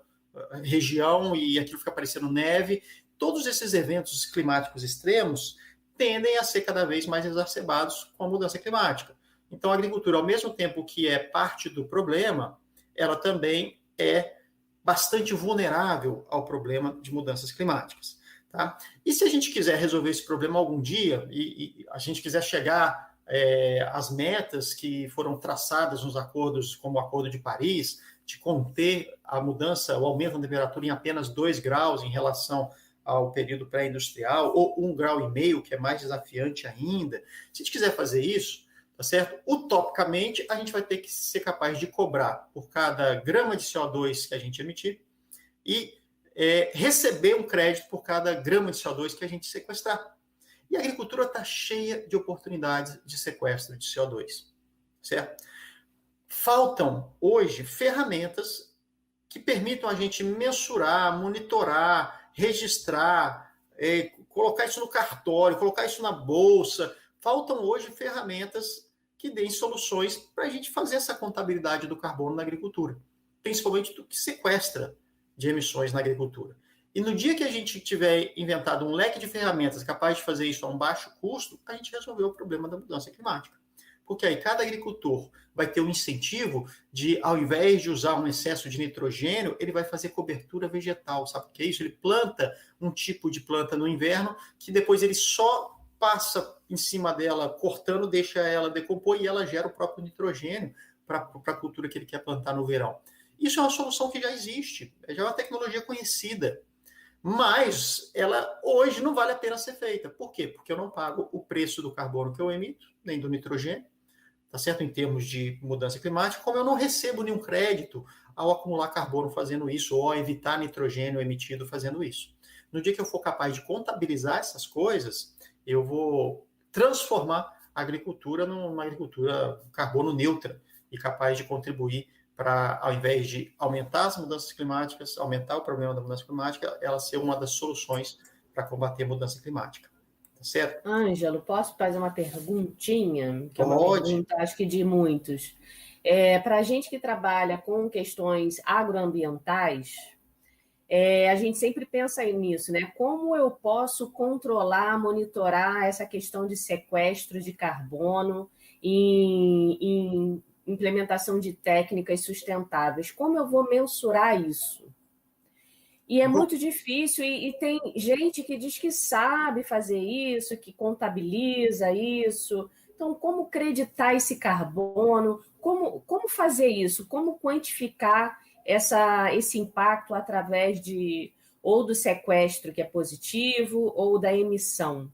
região e aquilo fica parecendo neve. Todos esses eventos climáticos extremos tendem a ser cada vez mais exacerbados com a mudança climática. Então, a agricultura, ao mesmo tempo que é parte do problema, ela também é bastante vulnerável ao problema de mudanças climáticas. Tá? E se a gente quiser resolver esse problema algum dia, e a gente quiser chegar às metas que foram traçadas nos acordos, como o Acordo de Paris, de conter a mudança, o aumento da temperatura em apenas 2 graus em relação ao período pré-industrial, ou 1,5 grau, que é mais desafiante ainda, se a gente quiser fazer isso, tá certo? Utopicamente, a gente vai ter que ser capaz de cobrar por cada grama de CO2 que a gente emitir e receber um crédito por cada grama de CO2 que a gente sequestrar. E a agricultura está cheia de oportunidades de sequestro de CO2, certo? Faltam hoje ferramentas que permitam a gente mensurar, monitorar, registrar, colocar isso no cartório, colocar isso na bolsa. Faltam hoje ferramentas que deem soluções para a gente fazer essa contabilidade do carbono na agricultura, principalmente do que sequestra de emissões na agricultura. E no dia que a gente tiver inventado um leque de ferramentas capaz de fazer isso a um baixo custo, a gente resolveu o problema da mudança climática. Porque aí cada agricultor vai ter um incentivo de, ao invés de usar um excesso de nitrogênio, ele vai fazer cobertura vegetal. Sabe o que é isso? Ele planta um tipo de planta no inverno que depois ele só passa em cima dela, cortando, deixa ela decompor e ela gera o próprio nitrogênio para a cultura que ele quer plantar no verão. Isso é uma solução que já existe, já é uma tecnologia conhecida. Mas ela hoje não vale a pena ser feita. Por quê? Porque eu não pago o preço do carbono que eu emito, nem do nitrogênio, tá certo? Em termos de mudança climática, como eu não recebo nenhum crédito ao acumular carbono fazendo isso, ou ao evitar nitrogênio emitido fazendo isso. No dia que eu for capaz de contabilizar essas coisas, eu vou transformar a agricultura numa agricultura carbono neutra e capaz de contribuir para, ao invés de aumentar as mudanças climáticas, aumentar o problema da mudança climática, ela ser uma das soluções para combater a mudança climática. Tá certo? Ângelo, posso fazer uma perguntinha? Que é uma Pode. pergunta, acho que de muitos. Para a gente que trabalha com questões agroambientais, a gente sempre pensa nisso, né? Como eu posso controlar, monitorar essa questão de sequestro de carbono em implementação de técnicas sustentáveis? Como eu vou mensurar isso? E é muito difícil, e tem gente que diz que sabe fazer isso, que contabiliza isso. Então, como creditar esse carbono? Como fazer isso? Como quantificar esse impacto através ou do sequestro, que é positivo, ou da emissão?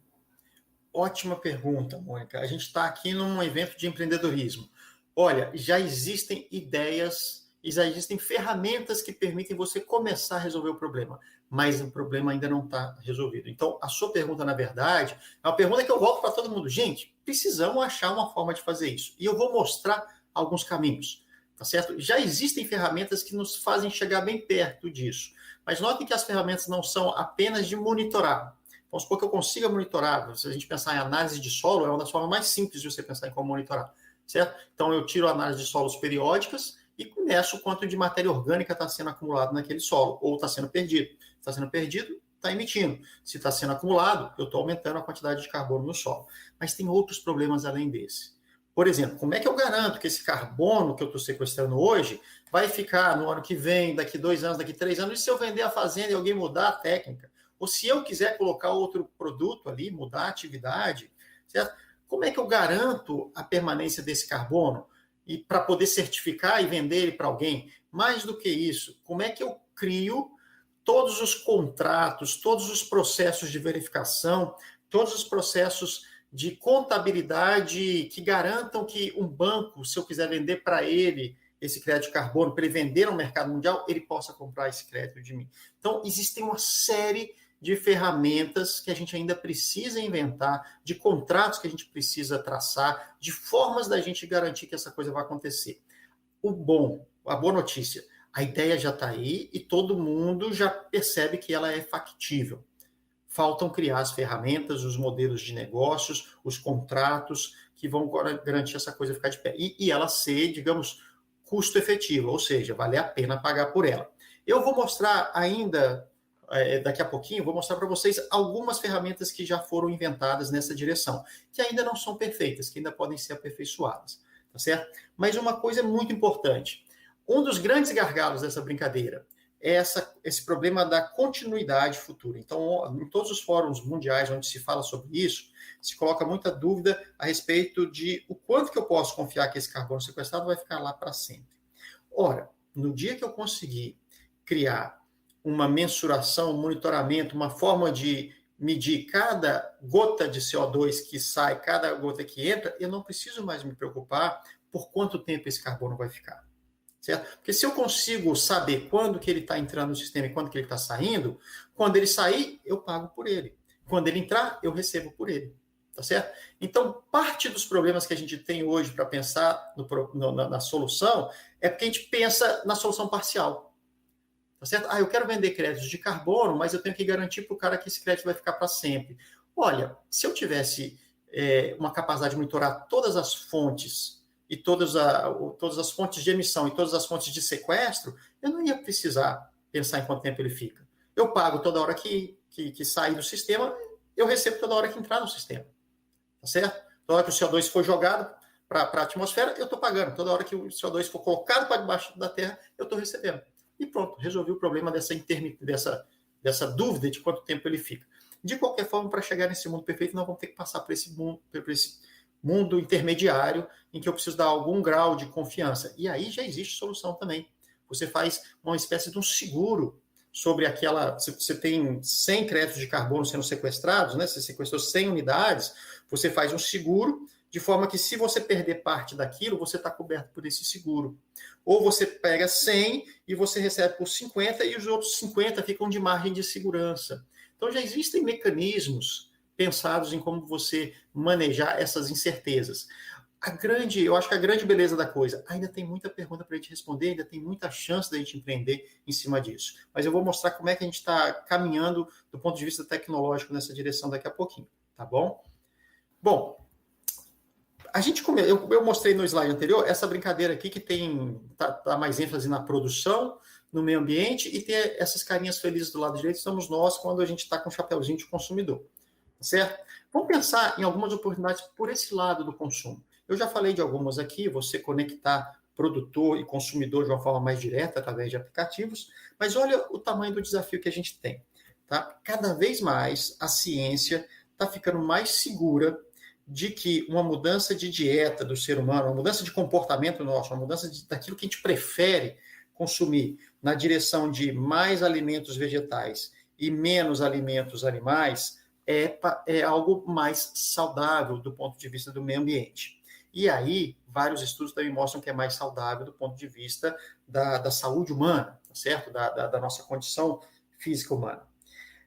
Ótima pergunta, Mônica. A gente está aqui num evento de empreendedorismo. Olha, já existem ideias, já existem ferramentas que permitem você começar a resolver o problema, mas o problema ainda não está resolvido. Então, a sua pergunta, na verdade, é uma pergunta que eu volto para todo mundo. Gente, precisamos achar uma forma de fazer isso. E eu vou mostrar alguns caminhos, tá certo? Já existem ferramentas que nos fazem chegar bem perto disso. Mas notem que as ferramentas não são apenas de monitorar. Vamos supor que eu consiga monitorar. Se a gente pensar em análise de solo, é uma das formas mais simples de você pensar em como monitorar, certo? Então, eu tiro a análise de solos periódicas e meço o quanto de matéria orgânica está sendo acumulado naquele solo, ou está sendo perdido. Se está sendo perdido, está emitindo. Se está sendo acumulado, eu estou aumentando a quantidade de carbono no solo. Mas tem outros problemas além desse. Por exemplo, como é que eu garanto que esse carbono que eu estou sequestrando hoje vai ficar no ano que vem, daqui 2 anos, daqui 3 anos, e se eu vender a fazenda e alguém mudar a técnica? Ou se eu quiser colocar outro produto ali, mudar a atividade, certo? Como é que eu garanto a permanência desse carbono? E para poder certificar e vender ele para alguém? Mais do que isso, como é que eu crio todos os contratos, todos os processos de verificação, todos os processos de contabilidade que garantam que um banco, se eu quiser vender para ele esse crédito de carbono, para ele vender no mercado mundial, ele possa comprar esse crédito de mim. Então, existem uma série de ferramentas que a gente ainda precisa inventar, de contratos que a gente precisa traçar, de formas da gente garantir que essa coisa vai acontecer. A boa notícia, a ideia já está aí e todo mundo já percebe que ela é factível. Faltam criar as ferramentas, os modelos de negócios, os contratos que vão garantir essa coisa ficar de pé. E ela ser, digamos, custo efetivo, ou seja, valer a pena pagar por ela. Eu vou mostrar ainda, daqui a pouquinho, vou mostrar para vocês algumas ferramentas que já foram inventadas nessa direção, que ainda não são perfeitas, que ainda podem ser aperfeiçoadas, tá certo? Mas uma coisa muito importante, um dos grandes gargalos dessa brincadeira é esse problema da continuidade futura. Então, em todos os fóruns mundiais onde se fala sobre isso, se coloca muita dúvida a respeito de o quanto que eu posso confiar que esse carbono sequestrado vai ficar lá para sempre. Ora, no dia que eu conseguir criar uma mensuração, um monitoramento, uma forma de medir cada gota de CO2 que sai, cada gota que entra, eu não preciso mais me preocupar por quanto tempo esse carbono vai ficar. Certo? Porque se eu consigo saber quando que ele está entrando no sistema e quando que ele está saindo, quando ele sair, eu pago por ele. Quando ele entrar, eu recebo por ele. Tá certo? Então, parte dos problemas que a gente tem hoje para pensar na solução é porque a gente pensa na solução parcial. Tá certo? Eu quero vender créditos de carbono, mas eu tenho que garantir para o cara que esse crédito vai ficar para sempre. Olha, se eu tivesse uma capacidade de monitorar todas as fontes e todas as fontes de emissão e todas as fontes de sequestro, eu não ia precisar pensar em quanto tempo ele fica. Eu pago toda hora que sair do sistema, eu recebo toda hora que entrar no sistema. Tá certo? Toda hora que o CO2 for jogado para a atmosfera, eu estou pagando. Toda hora que o CO2 for colocado para debaixo da terra, eu estou recebendo. E pronto, resolvi o problema dessa dúvida de quanto tempo ele fica. De qualquer forma, para chegar nesse mundo perfeito, nós vamos ter que passar por esse mundo intermediário em que eu preciso dar algum grau de confiança. E aí já existe solução também. Você faz uma espécie de um seguro sobre aquela... Você tem 100 créditos de carbono sendo sequestrados, né? Você sequestrou 100 unidades, você faz um seguro de forma que se você perder parte daquilo, você está coberto por esse seguro. Ou você pega 100 e você recebe por 50 e os outros 50 ficam de margem de segurança. Então já existem mecanismos pensados em como você manejar essas incertezas. Eu acho que a grande beleza da coisa, ainda tem muita pergunta para a gente responder, ainda tem muita chance da gente empreender em cima disso. Mas eu vou mostrar como é que a gente está caminhando do ponto de vista tecnológico nessa direção daqui a pouquinho, tá bom? Bom, eu mostrei no slide anterior essa brincadeira aqui que tá mais ênfase na produção, no meio ambiente, e tem essas carinhas felizes do lado direito, somos nós quando a gente está com o chapeuzinho de consumidor, certo? Vamos pensar em algumas oportunidades por esse lado do consumo. Eu já falei de algumas aqui, você conectar produtor e consumidor de uma forma mais direta através de aplicativos, mas olha o tamanho do desafio que a gente tem. Tá? Cada vez mais a ciência está ficando mais segura de que uma mudança de dieta do ser humano, uma mudança de comportamento nosso, uma mudança daquilo que a gente prefere consumir na direção de mais alimentos vegetais e menos alimentos animais é algo mais saudável do ponto de vista do meio ambiente. E aí, vários estudos também mostram que é mais saudável do ponto de vista da saúde humana, tá certo? Da nossa condição física humana.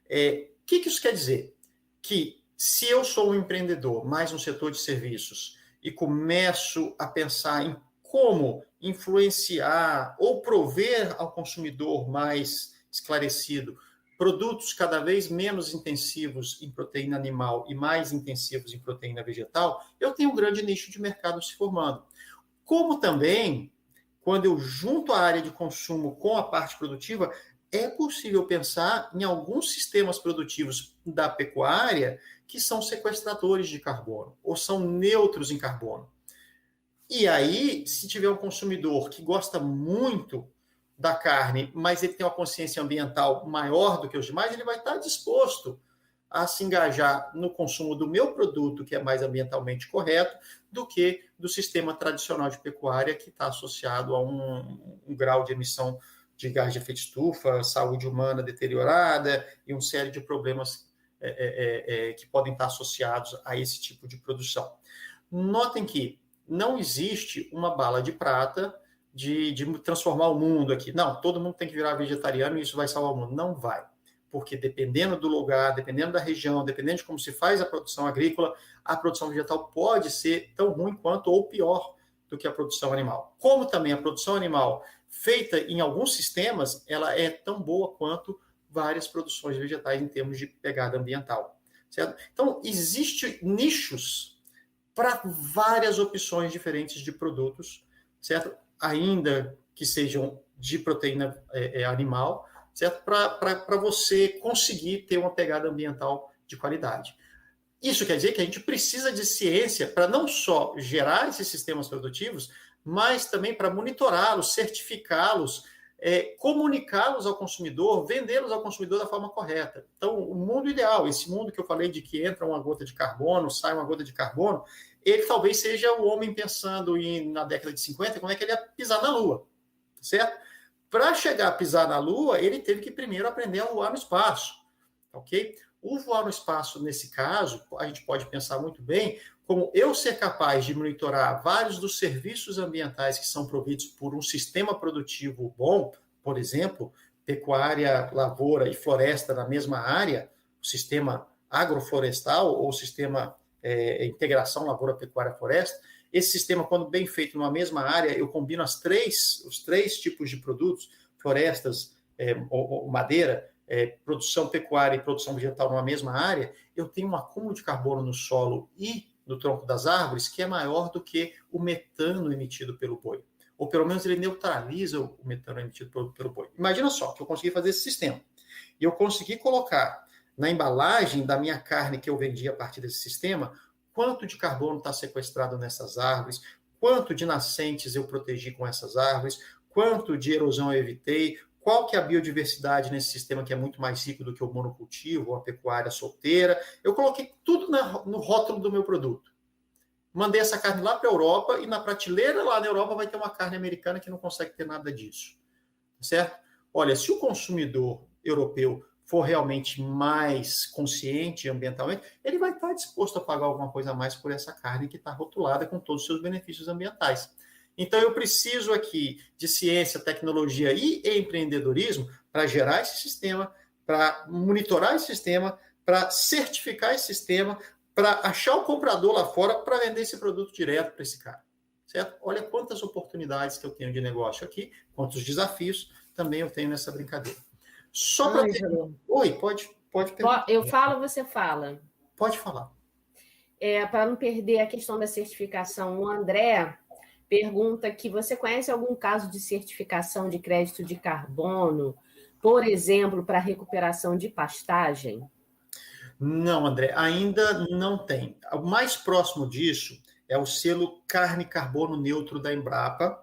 O que isso quer dizer? Que se eu sou um empreendedor, mais no setor de serviços, e começo a pensar em como influenciar ou prover ao consumidor mais esclarecido produtos cada vez menos intensivos em proteína animal e mais intensivos em proteína vegetal, eu tenho um grande nicho de mercado se formando. Como também, quando eu junto a área de consumo com a parte produtiva, é possível pensar em alguns sistemas produtivos da pecuária que são sequestradores de carbono, ou são neutros em carbono. E aí, se tiver um consumidor que gosta muito da carne, mas ele tem uma consciência ambiental maior do que os demais, ele vai estar disposto a se engajar no consumo do meu produto, que é mais ambientalmente correto, do que do sistema tradicional de pecuária, que está associado a um grau de emissão de gás de efeito estufa, saúde humana deteriorada e uma série de problemas que podem estar associados a esse tipo de produção. Notem que não existe uma bala de prata de transformar o mundo aqui. Não, todo mundo tem que virar vegetariano e isso vai salvar o mundo. Não vai. Porque dependendo do lugar, dependendo da região, dependendo de como se faz a produção agrícola, a produção vegetal pode ser tão ruim quanto ou pior do que a produção animal. Como também a produção animal feita em alguns sistemas, ela é tão boa quanto várias produções vegetais em termos de pegada ambiental. Certo? Então, existem nichos para várias opções diferentes de produtos, certo? Ainda que sejam de proteína animal, certo? Para você conseguir ter uma pegada ambiental de qualidade. Isso quer dizer que a gente precisa de ciência para não só gerar esses sistemas produtivos, mas também para monitorá-los, certificá-los, comunicá-los ao consumidor, vendê-los ao consumidor da forma correta. Então, o mundo ideal, esse mundo que eu falei de que entra uma gota de carbono, sai uma gota de carbono, ele talvez seja o homem pensando na década de 50, como é que ele ia pisar na Lua, certo? Para chegar a pisar na Lua, ele teve que primeiro aprender a voar no espaço, ok? O voar no espaço, nesse caso, a gente pode pensar muito bem como eu ser capaz de monitorar vários dos serviços ambientais que são providos por um sistema produtivo bom, por exemplo, pecuária, lavoura e floresta na mesma área, o sistema agroflorestal ou o sistema integração lavoura-pecuária-floresta. Esse sistema, quando bem feito numa mesma área, eu combino os três tipos de produtos, florestas, madeira, produção pecuária e produção vegetal numa mesma área, eu tenho um acúmulo de carbono no solo e no tronco das árvores que é maior do que o metano emitido pelo boi. Ou pelo menos ele neutraliza o metano emitido pelo boi. Imagina só que eu consegui fazer esse sistema. E eu consegui colocar na embalagem da minha carne que eu vendi a partir desse sistema, quanto de carbono está sequestrado nessas árvores, quanto de nascentes eu protegi com essas árvores, quanto de erosão eu evitei, qual que é a biodiversidade nesse sistema que é muito mais rico do que o monocultivo, ou a pecuária solteira. Eu coloquei tudo no rótulo do meu produto. Mandei essa carne lá para a Europa e na prateleira lá na Europa vai ter uma carne americana que não consegue ter nada disso. Certo? Olha, se o consumidor europeu for realmente mais consciente ambientalmente, ele vai estar disposto a pagar alguma coisa a mais por essa carne que está rotulada com todos os seus benefícios ambientais. Então, eu preciso aqui de ciência, tecnologia e empreendedorismo para gerar esse sistema, para monitorar esse sistema, para certificar esse sistema, para achar o comprador lá fora para vender esse produto direto para esse cara. Certo? Olha quantas oportunidades que eu tenho de negócio aqui, quantos desafios também eu tenho nessa brincadeira. Só para ter... Oi, pode perguntar. Eu falo, você fala. Pode falar. Para não perder a questão da certificação, o André pergunta que você conhece algum caso de certificação de crédito de carbono, por exemplo, para recuperação de pastagem? Não, André, ainda não tem. O mais próximo disso é o selo Carne Carbono Neutro da Embrapa,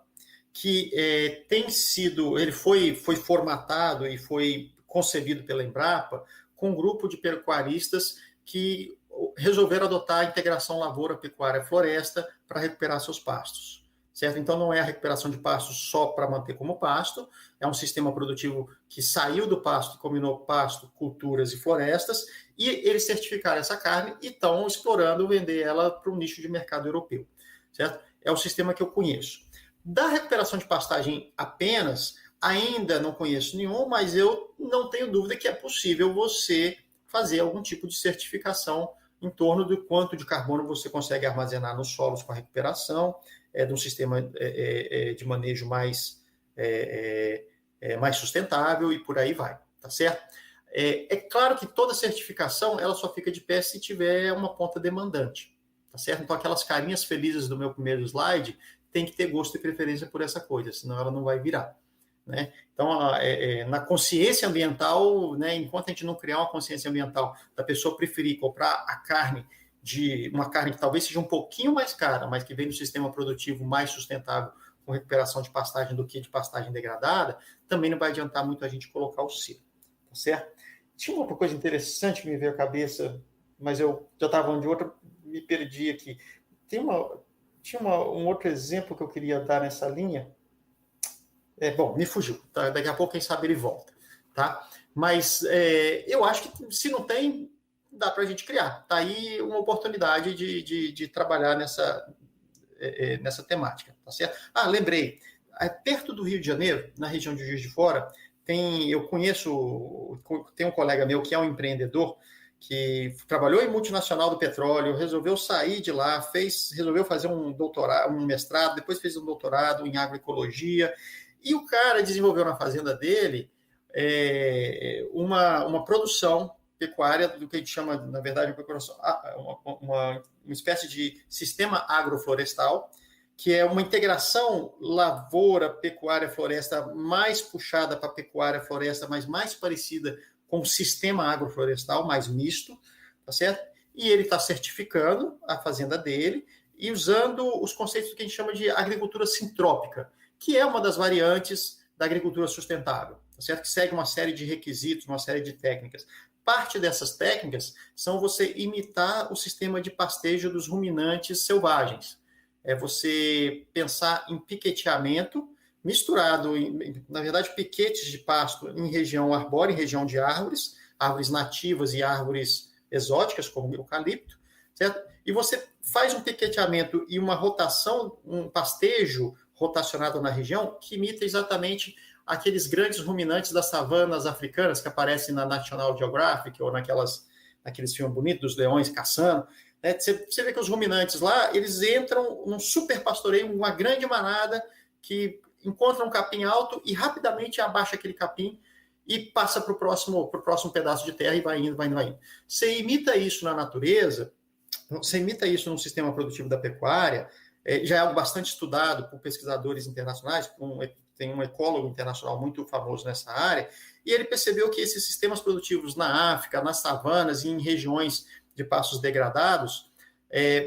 que ele foi formatado e foi concebido pela Embrapa com um grupo de pecuaristas que resolveram adotar a integração lavoura-pecuária-floresta para recuperar seus pastos. Certo? Então, não é a recuperação de pastos só para manter como pasto, é um sistema produtivo que saiu do pasto e combinou pasto, culturas e florestas, e eles certificaram essa carne e estão explorando vender ela para um nicho de mercado europeu. Certo? É o sistema que eu conheço. Da recuperação de pastagem apenas, ainda não conheço nenhum, mas eu não tenho dúvida que é possível você fazer algum tipo de certificação em torno do quanto de carbono você consegue armazenar nos solos com a recuperação, de um sistema de manejo mais sustentável e por aí vai, tá certo? É claro que toda certificação ela só fica de pé se tiver uma ponta demandante, tá certo? Então aquelas carinhas felizes do meu primeiro slide tem que ter gosto e preferência por essa coisa, senão ela não vai virar. Né? Então, na consciência ambiental, né, enquanto a gente não criar uma consciência ambiental da pessoa preferir comprar a carne de uma carne que talvez seja um pouquinho mais cara, mas que vem do sistema produtivo mais sustentável com recuperação de pastagem do que de pastagem degradada, também não vai adiantar muito a gente colocar o selo, tá certo? Tinha uma outra coisa interessante que me veio à cabeça, mas eu já estava falando de outra, me perdi aqui. Tinha um outro exemplo que eu queria dar nessa linha. Bom, me fugiu. Tá? Daqui a pouco, quem sabe, ele volta. Tá? Mas eu acho que se não tem, dá para a gente criar. Está aí uma oportunidade de trabalhar nessa temática. Tá certo? Lembrei. Perto do Rio de Janeiro, na região de Juiz de Fora, tem um colega meu que é um empreendedor que trabalhou em multinacional do petróleo, resolveu sair de lá, resolveu fazer um doutorado, um mestrado, depois fez um doutorado em agroecologia, e o cara desenvolveu na fazenda dele uma produção pecuária, do que a gente chama, na verdade, uma espécie de sistema agroflorestal, que é uma integração lavoura, pecuária, floresta, mais puxada para pecuária, floresta, mas mais parecida com o sistema agroflorestal, mais misto, tá certo? E ele está certificando a fazenda dele e usando os conceitos que a gente chama de agricultura sintrópica, que é uma das variantes da agricultura sustentável, tá certo? Que segue uma série de requisitos, uma série de técnicas. Parte dessas técnicas são você imitar o sistema de pastejo dos ruminantes selvagens. É você pensar em piqueteamento misturado, na verdade, piquetes de pasto em região arbórea, em região de árvores, árvores nativas e árvores exóticas, como o eucalipto, certo? E você faz um piqueteamento e uma rotação, um pastejo rotacionado na região que imita exatamente aqueles grandes ruminantes das savanas africanas que aparecem na National Geographic ou naqueles filmes bonitos dos leões caçando. Né? Você vê que os ruminantes lá, eles entram num super pastoreio, uma grande manada que encontra um capim alto e rapidamente abaixa aquele capim e passa para o próximo pedaço de terra e vai indo, vai indo, vai indo. Você imita isso na natureza, você imita isso no sistema produtivo da pecuária, já é algo bastante estudado por pesquisadores internacionais, tem um ecólogo internacional muito famoso nessa área, e ele percebeu que esses sistemas produtivos na África, nas savanas e em regiões de pastos degradados,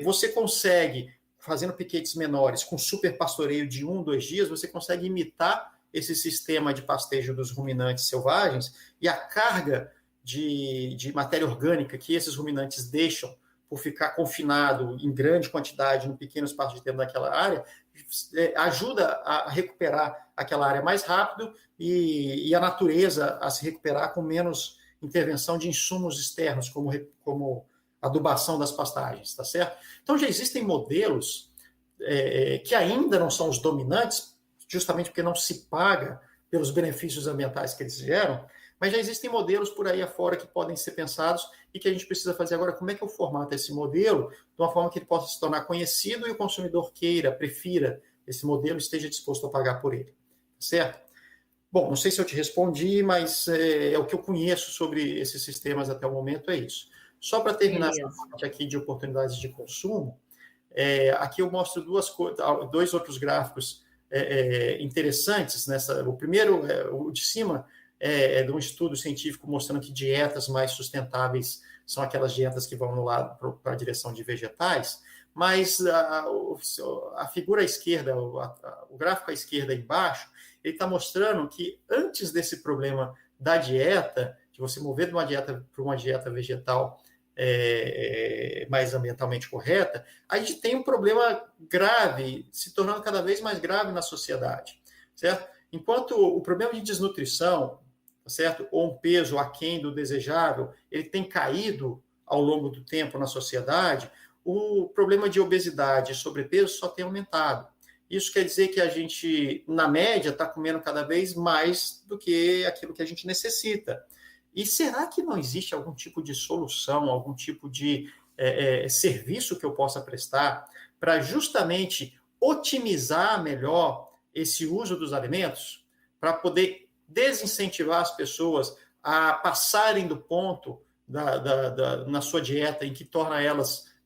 você consegue, fazendo piquetes menores, com super pastoreio de 1, 2 dias, você consegue imitar esse sistema de pastejo dos ruminantes selvagens e a carga de matéria orgânica que esses ruminantes deixam por ficar confinado em grande quantidade, em pequeno espaço de tempo naquela área, ajuda a recuperar aquela área mais rápido e a natureza a se recuperar com menos intervenção de insumos externos, como adubação das pastagens, tá certo? Então já existem modelos que ainda não são os dominantes, justamente porque não se paga pelos benefícios ambientais que eles geram, mas já existem modelos por aí afora que podem ser pensados e que a gente precisa fazer agora. Como é que eu formato esse modelo de uma forma que ele possa se tornar conhecido e o consumidor queira, prefira esse modelo e esteja disposto a pagar por ele, certo? Bom, não sei se eu te respondi, mas o que eu conheço sobre esses sistemas até o momento é isso. Só para terminar essa parte aqui de oportunidades de consumo, aqui eu mostro dois outros gráficos interessantes. O primeiro, o de cima, é de um estudo científico mostrando que dietas mais sustentáveis são aquelas dietas que vão no lado para a direção de vegetais, mas a figura à esquerda, o gráfico à esquerda embaixo, ele está mostrando que antes desse problema da dieta, de você mover de uma dieta para uma dieta vegetal mais ambientalmente correta, a gente tem um problema grave, se tornando cada vez mais grave na sociedade, certo? Enquanto o problema de desnutrição, certo? Ou um peso aquém do desejável, ele tem caído ao longo do tempo na sociedade, o problema de obesidade e sobrepeso só tem aumentado. Isso quer dizer que a gente, na média, está comendo cada vez mais do que aquilo que a gente necessita. E será que não existe algum tipo de solução, algum tipo de serviço que eu possa prestar para justamente otimizar melhor esse uso dos alimentos, para poder desincentivar as pessoas a passarem do ponto na sua dieta em que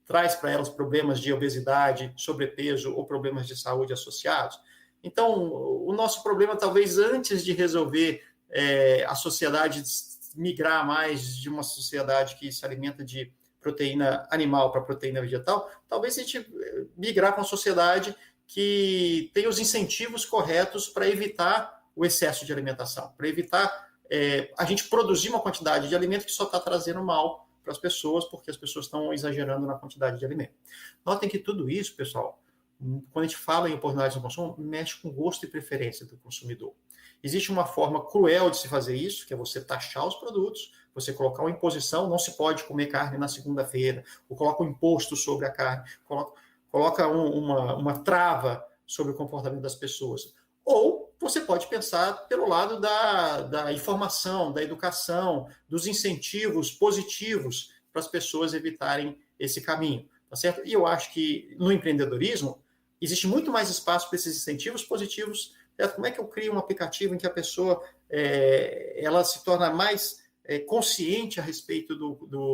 traz para elas problemas de obesidade, sobrepeso ou problemas de saúde associados? Então, o nosso problema, talvez antes de resolver a sociedade migrar mais de uma sociedade que se alimenta de proteína animal para proteína vegetal, talvez a gente migrar para uma sociedade que tem os incentivos corretos para evitar o excesso de alimentação, para evitar a gente produzir uma quantidade de alimento que só está trazendo mal para as pessoas, porque as pessoas estão exagerando na quantidade de alimento. Notem que tudo isso, pessoal, quando a gente fala em oportunidades de consumo, mexe com gosto e preferência do consumidor. Existe uma forma cruel de se fazer isso, que é você taxar os produtos, você colocar uma imposição, não se pode comer carne na segunda-feira, ou coloca um imposto sobre a carne, coloca uma trava sobre o comportamento das pessoas. Ou você pode pensar pelo lado da informação, da educação, dos incentivos positivos para as pessoas evitarem esse caminho, tá certo? E eu acho que no empreendedorismo existe muito mais espaço para esses incentivos positivos. Certo? Como é que eu crio um aplicativo em que a pessoa ela se torna mais consciente a respeito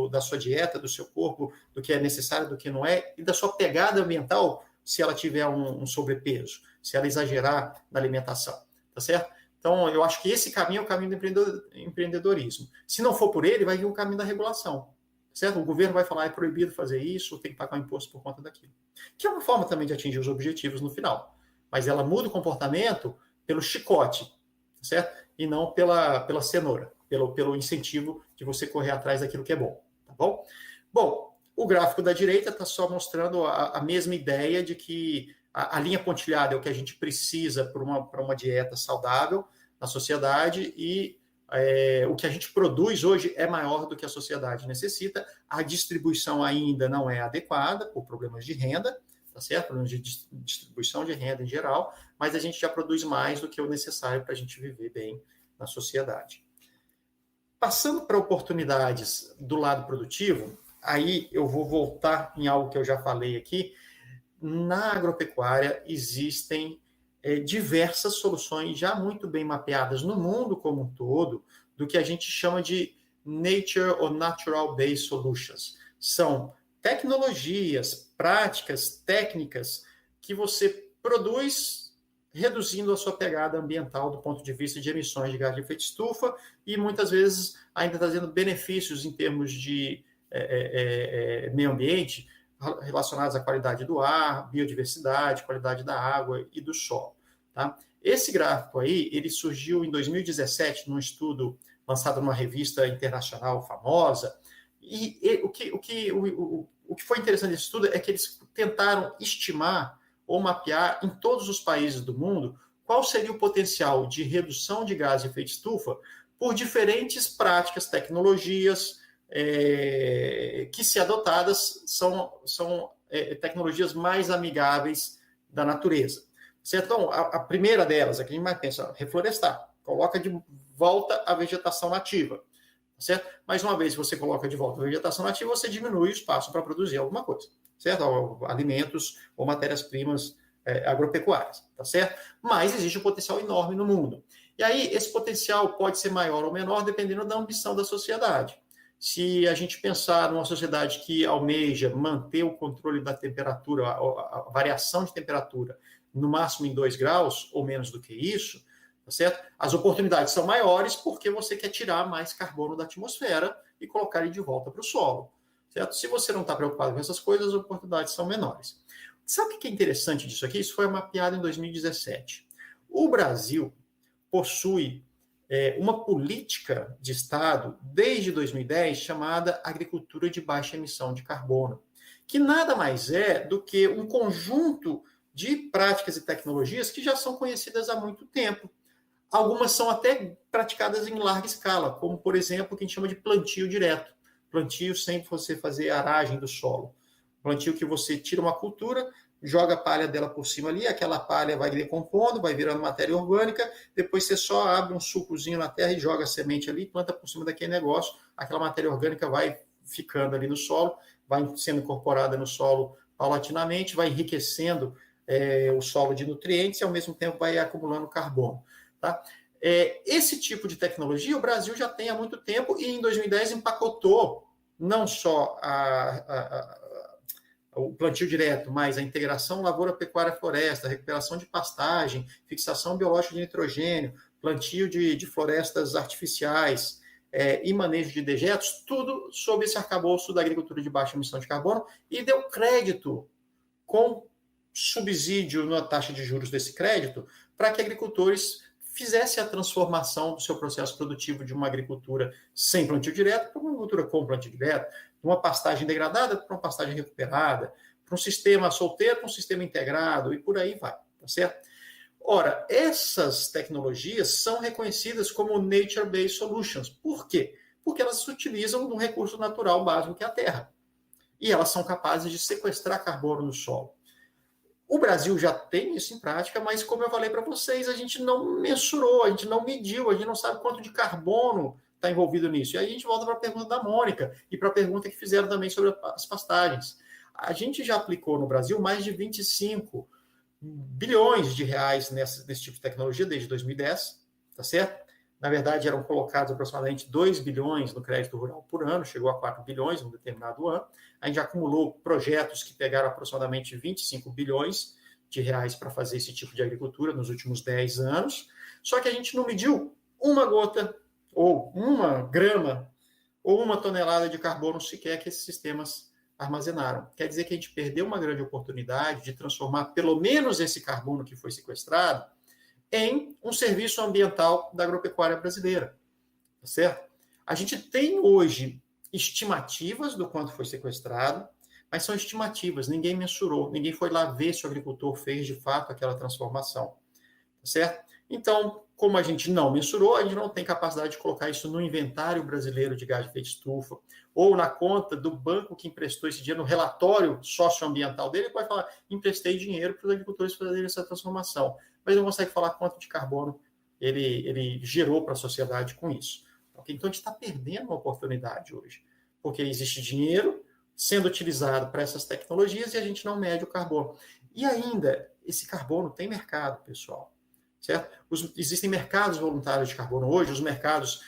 da sua dieta, do seu corpo, do que é necessário, do que não é, e da sua pegada ambiental, se ela tiver um sobrepeso, se ela exagerar na alimentação, tá certo? Então, eu acho que esse caminho é o caminho do empreendedorismo. Se não for por ele, vai vir o caminho da regulação, certo? O governo vai falar, é proibido fazer isso, tem que pagar um imposto por conta daquilo. Que é uma forma também de atingir os objetivos no final. Mas ela muda o comportamento pelo chicote, certo? E não pela cenoura, pelo incentivo de você correr atrás daquilo que é bom, tá bom? Bom, o gráfico da direita está só mostrando a mesma ideia de que a linha pontilhada é o que a gente precisa para uma dieta saudável na sociedade e o que a gente produz hoje é maior do que a sociedade necessita, a distribuição ainda não é adequada por problemas de renda, tá certo? Problemas de distribuição de renda em geral, mas a gente já produz mais do que o necessário para a gente viver bem na sociedade. Passando para oportunidades do lado produtivo, aí eu vou voltar em algo que eu já falei aqui. Na agropecuária existem diversas soluções já muito bem mapeadas no mundo como um todo, do que a gente chama de Nature ou Natural-Based Solutions. São tecnologias, práticas, técnicas que você produz reduzindo a sua pegada ambiental do ponto de vista de emissões de gás de efeito estufa e muitas vezes ainda trazendo benefícios em termos de meio ambiente relacionados à qualidade do ar, biodiversidade, qualidade da água e do solo. Tá? Esse gráfico aí, ele surgiu em 2017 num estudo lançado numa revista internacional famosa, e o que foi interessante nesse estudo é que eles tentaram estimar ou mapear em todos os países do mundo qual seria o potencial de redução de gás de efeito estufa por diferentes práticas, tecnologias, que, se adotadas, são tecnologias mais amigáveis da natureza. Certo? Então, a primeira delas, aqui a gente mais pensa, reflorestar, coloca de volta a vegetação nativa. Certo? Mais uma vez, você coloca de volta a vegetação nativa, você diminui o espaço para produzir alguma coisa. Certo? Ou alimentos ou matérias-primas agropecuárias, tá certo? Mas existe um potencial enorme no mundo. E aí, esse potencial pode ser maior ou menor, dependendo da ambição da sociedade. Se a gente pensar numa sociedade que almeja manter o controle da temperatura, a variação de temperatura, no máximo em 2 graus, ou menos do que isso, tá certo? As oportunidades são maiores porque você quer tirar mais carbono da atmosfera e colocar ele de volta para o solo. Certo? Se você não está preocupado com essas coisas, as oportunidades são menores. Sabe o que é interessante disso aqui? Isso foi mapeado em 2017. O Brasil possui uma política de Estado, desde 2010, chamada agricultura de baixa emissão de carbono, que nada mais é do que um conjunto de práticas e tecnologias que já são conhecidas há muito tempo. Algumas são até praticadas em larga escala, como, por exemplo, o que a gente chama de plantio direto. Plantio sem você fazer aragem do solo. Plantio que você tira uma cultura, joga a palha dela por cima ali, aquela palha vai decompondo, vai virando matéria orgânica, depois você só abre um sulcozinho na terra e joga a semente ali, planta por cima daquele negócio, aquela matéria orgânica vai ficando ali no solo, vai sendo incorporada no solo paulatinamente, vai enriquecendo o solo de nutrientes e, ao mesmo tempo, vai acumulando carbono. Tá? Esse tipo de tecnologia o Brasil já tem há muito tempo e, em 2010, empacotou não só o plantio direto, mas a integração lavoura-pecuária-floresta, recuperação de pastagem, fixação biológica de nitrogênio, plantio de florestas artificiais e manejo de dejetos, tudo sob esse arcabouço da agricultura de baixa emissão de carbono, e deu crédito com subsídio na taxa de juros desse crédito para que agricultores fizessem a transformação do seu processo produtivo de uma agricultura sem plantio direto para uma agricultura com plantio direto, de uma pastagem degradada para uma pastagem recuperada, para um sistema solteiro para um sistema integrado, e por aí vai, tá certo? Ora, essas tecnologias são reconhecidas como Nature-Based Solutions. Por quê? Porque elas se utilizam de um recurso natural básico que é a terra. E elas são capazes de sequestrar carbono no solo. O Brasil já tem isso em prática, mas, como eu falei para vocês, a gente não mensurou, a gente não mediu, a gente não sabe quanto de carbono está envolvido nisso. E aí a gente volta para a pergunta da Mônica e para a pergunta que fizeram também sobre as pastagens. A gente já aplicou no Brasil mais de 25 bilhões de reais nesse tipo de tecnologia desde 2010, tá certo? Na verdade, eram colocados aproximadamente 2 bilhões no crédito rural por ano, chegou a 4 bilhões em um determinado ano. A gente já acumulou projetos que pegaram aproximadamente 25 bilhões de reais para fazer esse tipo de agricultura nos últimos 10 anos. Só que a gente não mediu uma gota, ou uma grama, ou uma tonelada de carbono sequer que esses sistemas armazenaram. Quer dizer que a gente perdeu uma grande oportunidade de transformar pelo menos esse carbono que foi sequestrado em um serviço ambiental da agropecuária brasileira, tá certo? A gente tem hoje estimativas do quanto foi sequestrado, mas são estimativas, ninguém mensurou, ninguém foi lá ver se o agricultor fez de fato aquela transformação, tá certo? Então, como a gente não mensurou, a gente não tem capacidade de colocar isso no inventário brasileiro de gás de efeito estufa, ou na conta do banco que emprestou esse dinheiro, no relatório socioambiental dele, ele pode falar, emprestei dinheiro para os agricultores fazerem essa transformação, mas não consegue falar quanto de carbono ele gerou para a sociedade com isso. Então, a gente está perdendo uma oportunidade hoje, porque existe dinheiro sendo utilizado para essas tecnologias e a gente não mede o carbono. E ainda, esse carbono tem mercado, pessoal. Certo? Existem mercados voluntários de carbono hoje, os mercados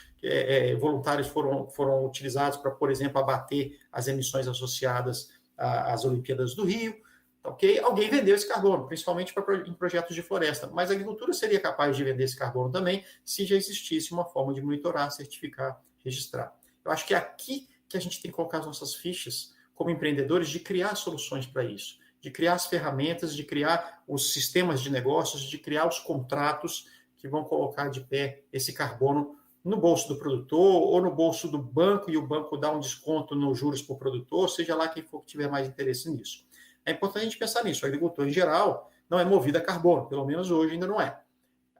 voluntários foram utilizados para, por exemplo, abater as emissões associadas às Olimpíadas do Rio. Okay? Alguém vendeu esse carbono, principalmente em projetos de floresta, mas a agricultura seria capaz de vender esse carbono também se já existisse uma forma de monitorar, certificar, registrar. Eu acho que é aqui que a gente tem que colocar as nossas fichas como empreendedores de criar soluções para isso, de criar as ferramentas, de criar os sistemas de negócios, de criar os contratos que vão colocar de pé esse carbono no bolso do produtor ou no bolso do banco, e o banco dá um desconto nos juros para o produtor, seja lá quem for que tiver mais interesse nisso. É importante a gente pensar nisso. O agricultor, em geral, não é movido a carbono, pelo menos hoje ainda não é.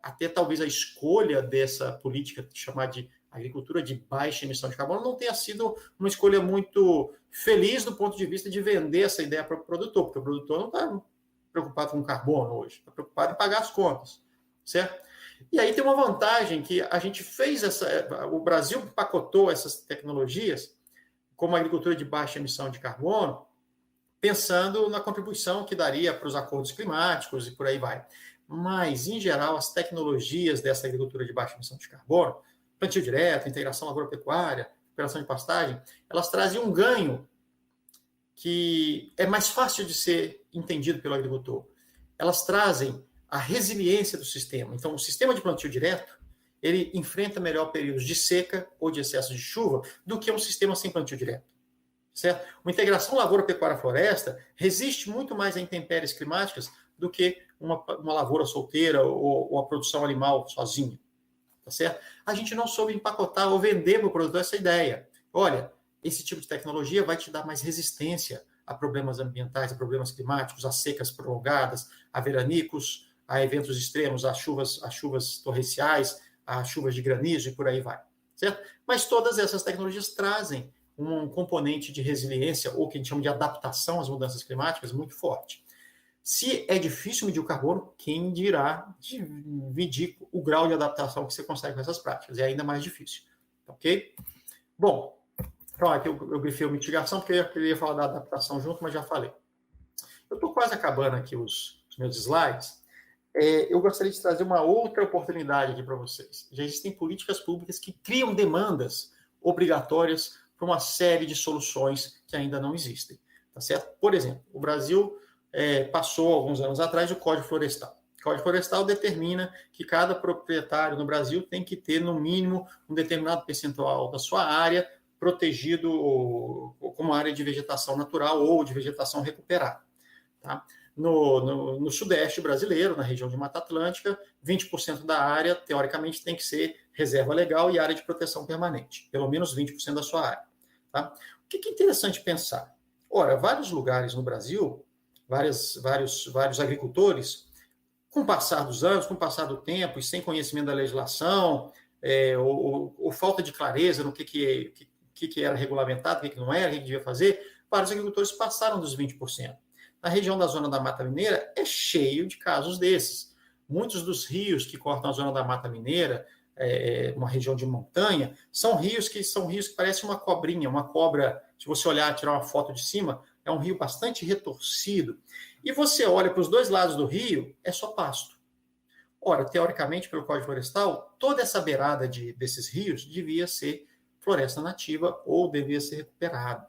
Até talvez a escolha dessa política chamar de agricultura de baixa emissão de carbono não tenha sido uma escolha muito feliz do ponto de vista de vender essa ideia para o produtor, porque o produtor não está preocupado com carbono hoje, está preocupado em pagar as contas, certo? E aí tem uma vantagem que a gente fez o Brasil pacotou essas tecnologias como agricultura de baixa emissão de carbono, pensando na contribuição que daria para os acordos climáticos e por aí vai. Mas, em geral, as tecnologias dessa agricultura de baixa emissão de carbono, plantio direto, integração agropecuária, recuperação de pastagem, elas trazem um ganho que é mais fácil de ser entendido pelo agricultor. Elas trazem a resiliência do sistema. Então, o sistema de plantio direto, ele enfrenta melhor períodos de seca ou de excesso de chuva do que um sistema sem plantio direto. Certo? Uma integração lavoura-pecuária-floresta resiste muito mais a intempéries climáticas do que uma lavoura solteira ou a produção animal sozinha. Tá certo? A gente não soube empacotar ou vender para o produtor essa ideia. Olha, esse tipo de tecnologia vai te dar mais resistência a problemas ambientais, a problemas climáticos, a secas prolongadas, a veranicos, a eventos extremos, a chuvas torrenciais, a chuvas de granizo e por aí vai. Certo? Mas todas essas tecnologias trazem um componente de resiliência, ou que a gente chama de adaptação às mudanças climáticas, muito forte. Se é difícil medir o carbono, quem dirá de medir o grau de adaptação que você consegue com essas práticas? É ainda mais difícil. Ok? Bom, então aqui eu grifei a mitigação, porque eu queria falar da adaptação junto, mas já falei. Eu estou quase acabando aqui os meus slides. Eu gostaria de trazer uma outra oportunidade aqui para vocês. Já existem políticas públicas que criam demandas obrigatórias para uma série de soluções que ainda não existem. Tá certo? Por exemplo, o Brasil passou, alguns anos atrás, o Código Florestal. O Código Florestal determina que cada proprietário no Brasil tem que ter, no mínimo, um determinado percentual da sua área protegido como área de vegetação natural ou de vegetação recuperada. Tá? No Sudeste brasileiro, na região de Mata Atlântica, 20% da área, teoricamente, tem que ser reserva legal e área de proteção permanente. Pelo menos 20% da sua área. Tá? O que é interessante pensar? Ora, vários lugares no Brasil, vários agricultores, com o passar dos anos, com o passar do tempo e sem conhecimento da legislação, ou falta de clareza no que era regulamentado, o que não era, o que devia fazer, vários agricultores passaram dos 20%. Na região da Zona da Mata Mineira, é cheio de casos desses. Muitos dos rios que cortam a Zona da Mata Mineira, uma região de montanha, são rios que parecem uma cobrinha, uma cobra. Se você olhar, tirar uma foto de cima, é um rio bastante retorcido. E você olha para os dois lados do rio, é só pasto. Ora, teoricamente, pelo Código Florestal, toda essa beirada desses rios devia ser floresta nativa ou devia ser recuperada.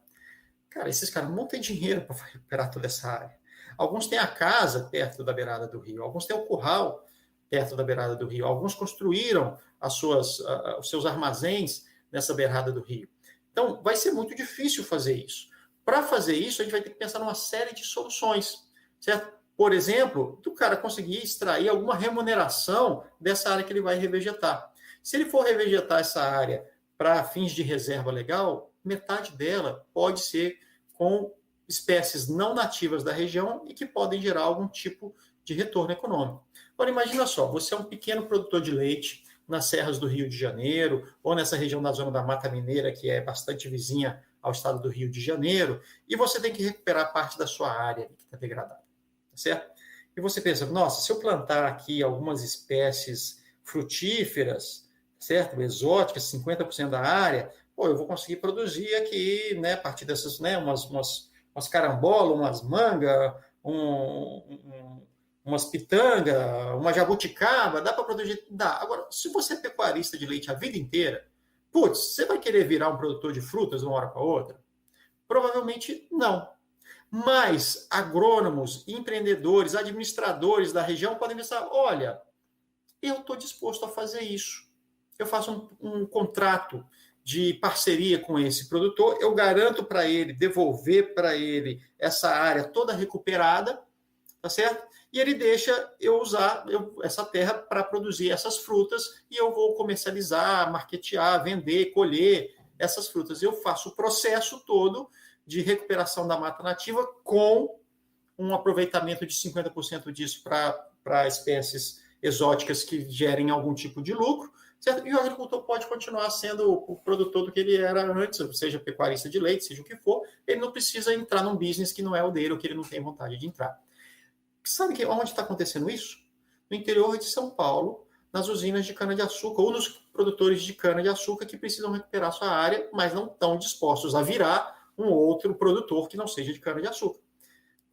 Cara, esses caras não têm dinheiro para recuperar toda essa área. Alguns têm a casa perto da beirada do rio, alguns têm o curral perto da beirada do rio, alguns construíram os seus armazéns nessa beirada do rio. Então, vai ser muito difícil fazer isso. Para fazer isso, a gente vai ter que pensar numa série de soluções, certo? Por exemplo, do cara conseguir extrair alguma remuneração dessa área que ele vai revegetar. Se ele for revegetar essa área para fins de reserva legal, metade dela pode ser com espécies não nativas da região e que podem gerar algum tipo de retorno econômico. Agora, imagina só, você é um pequeno produtor de leite nas serras do Rio de Janeiro, ou nessa região da zona da Mata Mineira, que é bastante vizinha ao estado do Rio de Janeiro, e você tem que recuperar parte da sua área que está degradada, tá certo? E você pensa, nossa, se eu plantar aqui algumas espécies frutíferas, certo? Exóticas, 50% da área, pô, eu vou conseguir produzir aqui, né, a partir dessas, né, umas carambolas, umas mangas, umas pitanga, uma jabuticaba, dá para produzir? Dá. Agora, se você é pecuarista de leite a vida inteira, putz, você vai querer virar um produtor de frutas de uma hora para outra? Provavelmente não. Mas agrônomos, empreendedores, administradores da região podem pensar, olha, eu estou disposto a fazer isso. Eu faço um contrato de parceria com esse produtor, eu garanto para ele, devolver para ele essa área toda recuperada, tá certo? E ele deixa eu usar essa terra para produzir essas frutas e eu vou comercializar, marketear, vender, colher essas frutas. Eu faço o processo todo de recuperação da mata nativa com um aproveitamento de 50% disso para espécies exóticas que gerem algum tipo de lucro, certo? E o agricultor pode continuar sendo o produtor do que ele era antes, seja pecuarista de leite, seja o que for, ele não precisa entrar num business que não é o dele ou que ele não tem vontade de entrar. Sabe onde está acontecendo isso? No interior de São Paulo, nas usinas de cana-de-açúcar, ou nos produtores de cana-de-açúcar que precisam recuperar sua área, mas não estão dispostos a virar um outro produtor que não seja de cana-de-açúcar.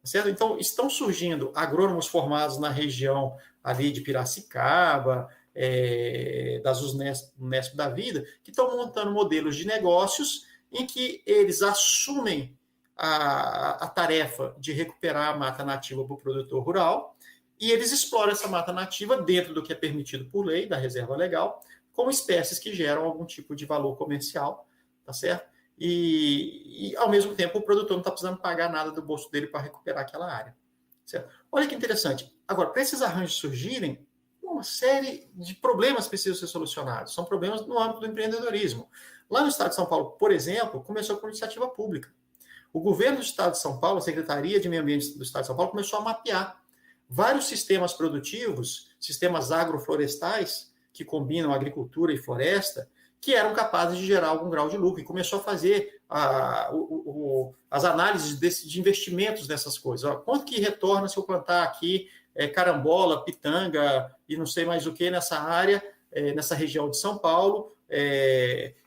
Certo? Então, estão surgindo agrônomos formados na região ali de Piracicaba, das Unesp da vida, que estão montando modelos de negócios em que eles assumem a tarefa de recuperar a mata nativa para o produtor rural e eles exploram essa mata nativa dentro do que é permitido por lei, da reserva legal, com espécies que geram algum tipo de valor comercial, tá certo? E ao mesmo tempo, o produtor não está precisando pagar nada do bolso dele para recuperar aquela área. Certo? Olha que interessante. Agora, para esses arranjos surgirem, uma série de problemas precisam ser solucionados. São problemas no âmbito do empreendedorismo. Lá no estado de São Paulo, por exemplo, começou com iniciativa pública. O governo do estado de São Paulo, a Secretaria de Meio Ambiente do estado de São Paulo, começou a mapear vários sistemas produtivos, sistemas agroflorestais, que combinam agricultura e floresta, que eram capazes de gerar algum grau de lucro, e começou a fazer as análises de investimentos dessas coisas. Quanto que retorna se eu plantar aqui carambola, pitanga e não sei mais o que nessa área, nessa região de São Paulo,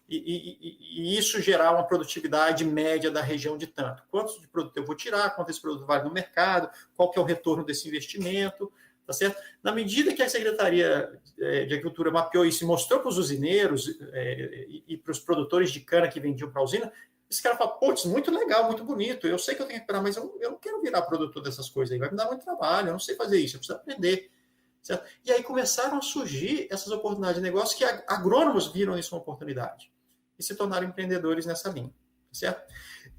e isso gerar uma produtividade média da região de tanto. Quantos de produto eu vou tirar, quanto esse produto vale no mercado, qual que é o retorno desse investimento, tá certo? Na medida que a Secretaria de Agricultura mapeou isso e mostrou para os usineiros e para os produtores de cana que vendiam para a usina, esse cara fala, putz, muito legal, muito bonito, eu sei que eu tenho que recuperar, mas eu não quero virar produtor dessas coisas aí, vai me dar muito trabalho, eu não sei fazer isso, eu preciso aprender. Certo? E aí começaram a surgir essas oportunidades de negócio que agrônomos viram isso uma oportunidade e se tornaram empreendedores nessa linha. Certo?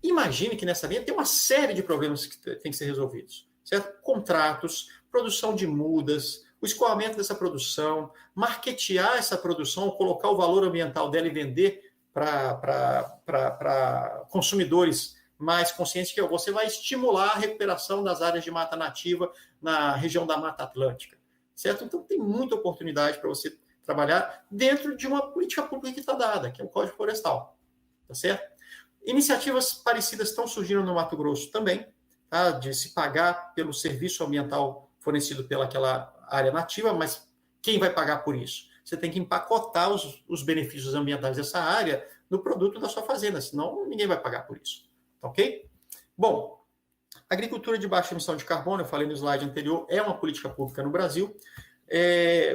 Imagine que nessa linha tem uma série de problemas que têm que ser resolvidos. Certo? Contratos, produção de mudas, o escoamento dessa produção, marketear essa produção, colocar o valor ambiental dela e vender para consumidores mais conscientes, que você vai estimular a recuperação das áreas de mata nativa na região da Mata Atlântica. Certo? Então, tem muita oportunidade para você trabalhar dentro de uma política pública que está dada, que é o Código Florestal. Tá certo? Iniciativas parecidas estão surgindo no Mato Grosso também, tá? De se pagar pelo serviço ambiental fornecido pelaquela área nativa, mas quem vai pagar por isso? Você tem que empacotar os benefícios ambientais dessa área no produto da sua fazenda, senão ninguém vai pagar por isso. Tá ok? Bom, agricultura de baixa emissão de carbono, eu falei no slide anterior, é uma política pública no Brasil.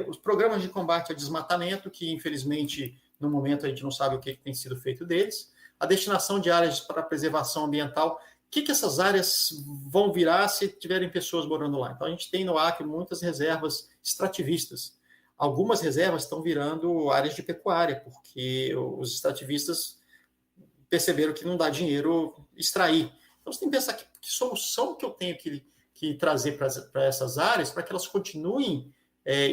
Os programas de combate ao desmatamento, que infelizmente no momento a gente não sabe o que tem sido feito deles. A destinação de áreas para preservação ambiental. O que essas áreas vão virar se tiverem pessoas morando lá? Então a gente tem no Acre muitas reservas extrativistas. Algumas reservas estão virando áreas de pecuária, porque os extrativistas perceberam que não dá dinheiro extrair. Então, você tem que pensar que solução que eu tenho que trazer para essas áreas para que elas continuem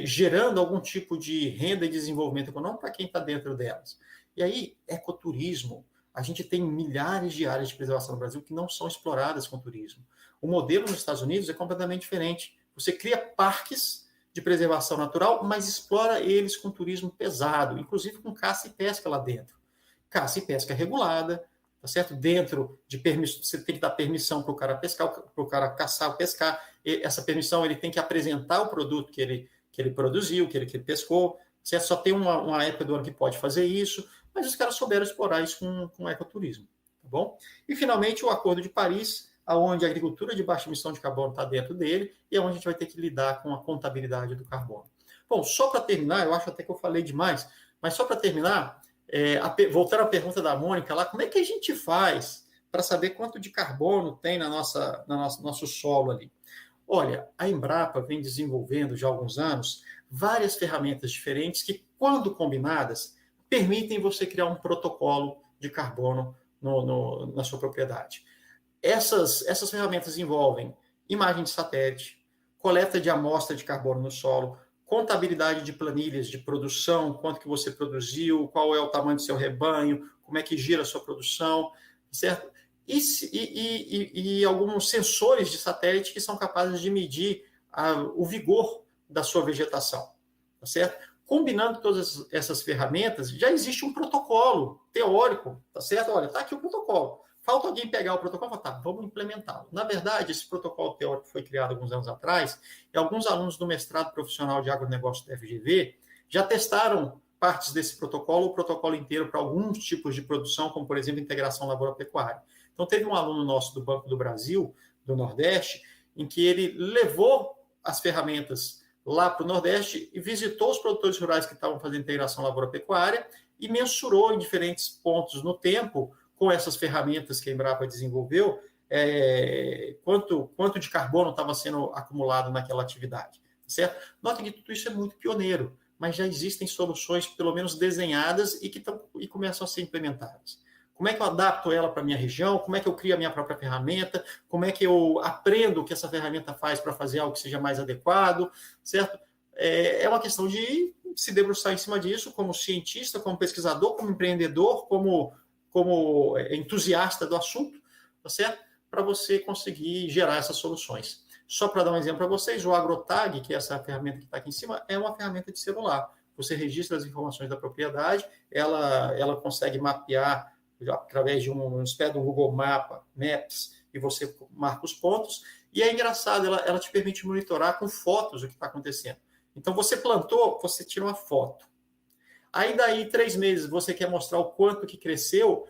gerando algum tipo de renda e desenvolvimento econômico para quem está dentro delas. E aí, ecoturismo. A gente tem milhares de áreas de preservação no Brasil que não são exploradas com turismo. O modelo nos Estados Unidos é completamente diferente. Você cria parques de preservação natural, mas explora eles com turismo pesado, inclusive com caça e pesca lá dentro. Caça e pesca regulada, tá certo? Dentro de permissão, você tem que dar permissão para o cara pescar, para o cara caçar ou pescar. E essa permissão ele tem que apresentar o produto que ele produziu, que ele pescou. Certo? Só tem uma época do ano que pode fazer isso, mas os caras souberam explorar isso com ecoturismo. Tá bom? E, finalmente, o Acordo de Paris, onde a agricultura de baixa emissão de carbono está dentro dele e onde a gente vai ter que lidar com a contabilidade do carbono. Bom, só para terminar, eu acho até que eu falei demais, mas só para terminar, voltando à pergunta da Mônica lá, como é que a gente faz para saber quanto de carbono tem no nosso solo ali? Olha, a Embrapa vem desenvolvendo já há alguns anos várias ferramentas diferentes que, quando combinadas, permitem você criar um protocolo de carbono na sua propriedade. Essas ferramentas envolvem imagem de satélite, coleta de amostra de carbono no solo, contabilidade de planilhas de produção, quanto que você produziu, qual é o tamanho do seu rebanho, como é que gira a sua produção, certo? E alguns sensores de satélite que são capazes de medir o vigor da sua vegetação, tá certo? Combinando todas essas ferramentas, já existe um protocolo teórico, tá certo? Olha, tá aqui o protocolo. Falta alguém pegar o protocolo e falar, tá, vamos implementá-lo. Na verdade, esse protocolo teórico foi criado alguns anos atrás e alguns alunos do mestrado profissional de agronegócio da FGV já testaram partes desse protocolo, o protocolo inteiro para alguns tipos de produção, como, por exemplo, integração lavoura-pecuária. Então, teve um aluno nosso do Banco do Brasil, do Nordeste, em que ele levou as ferramentas lá para o Nordeste e visitou os produtores rurais que estavam fazendo integração lavoura-pecuária e mensurou em diferentes pontos no tempo, com essas ferramentas que a Embrapa desenvolveu, quanto de carbono estava sendo acumulado naquela atividade. Certo? Notem que tudo isso é muito pioneiro, mas já existem soluções, pelo menos desenhadas, e começam a ser implementadas. Como é que eu adapto ela para a minha região? Como é que eu crio a minha própria ferramenta? Como é que eu aprendo o que essa ferramenta faz para fazer algo que seja mais adequado? Certo? É uma questão de se debruçar em cima disso como cientista, como pesquisador, como empreendedor, como entusiasta do assunto, tá certo? Para você conseguir gerar essas soluções. Só para dar um exemplo para vocês, o AgroTag, que é essa ferramenta que está aqui em cima, é uma ferramenta de celular. Você registra as informações da propriedade, ela consegue mapear através de um Google Maps, e você marca os pontos, e é engraçado, ela te permite monitorar com fotos o que está acontecendo. Então, você plantou, você tira uma foto. Aí, daí, 3 meses, você quer mostrar o quanto que cresceu,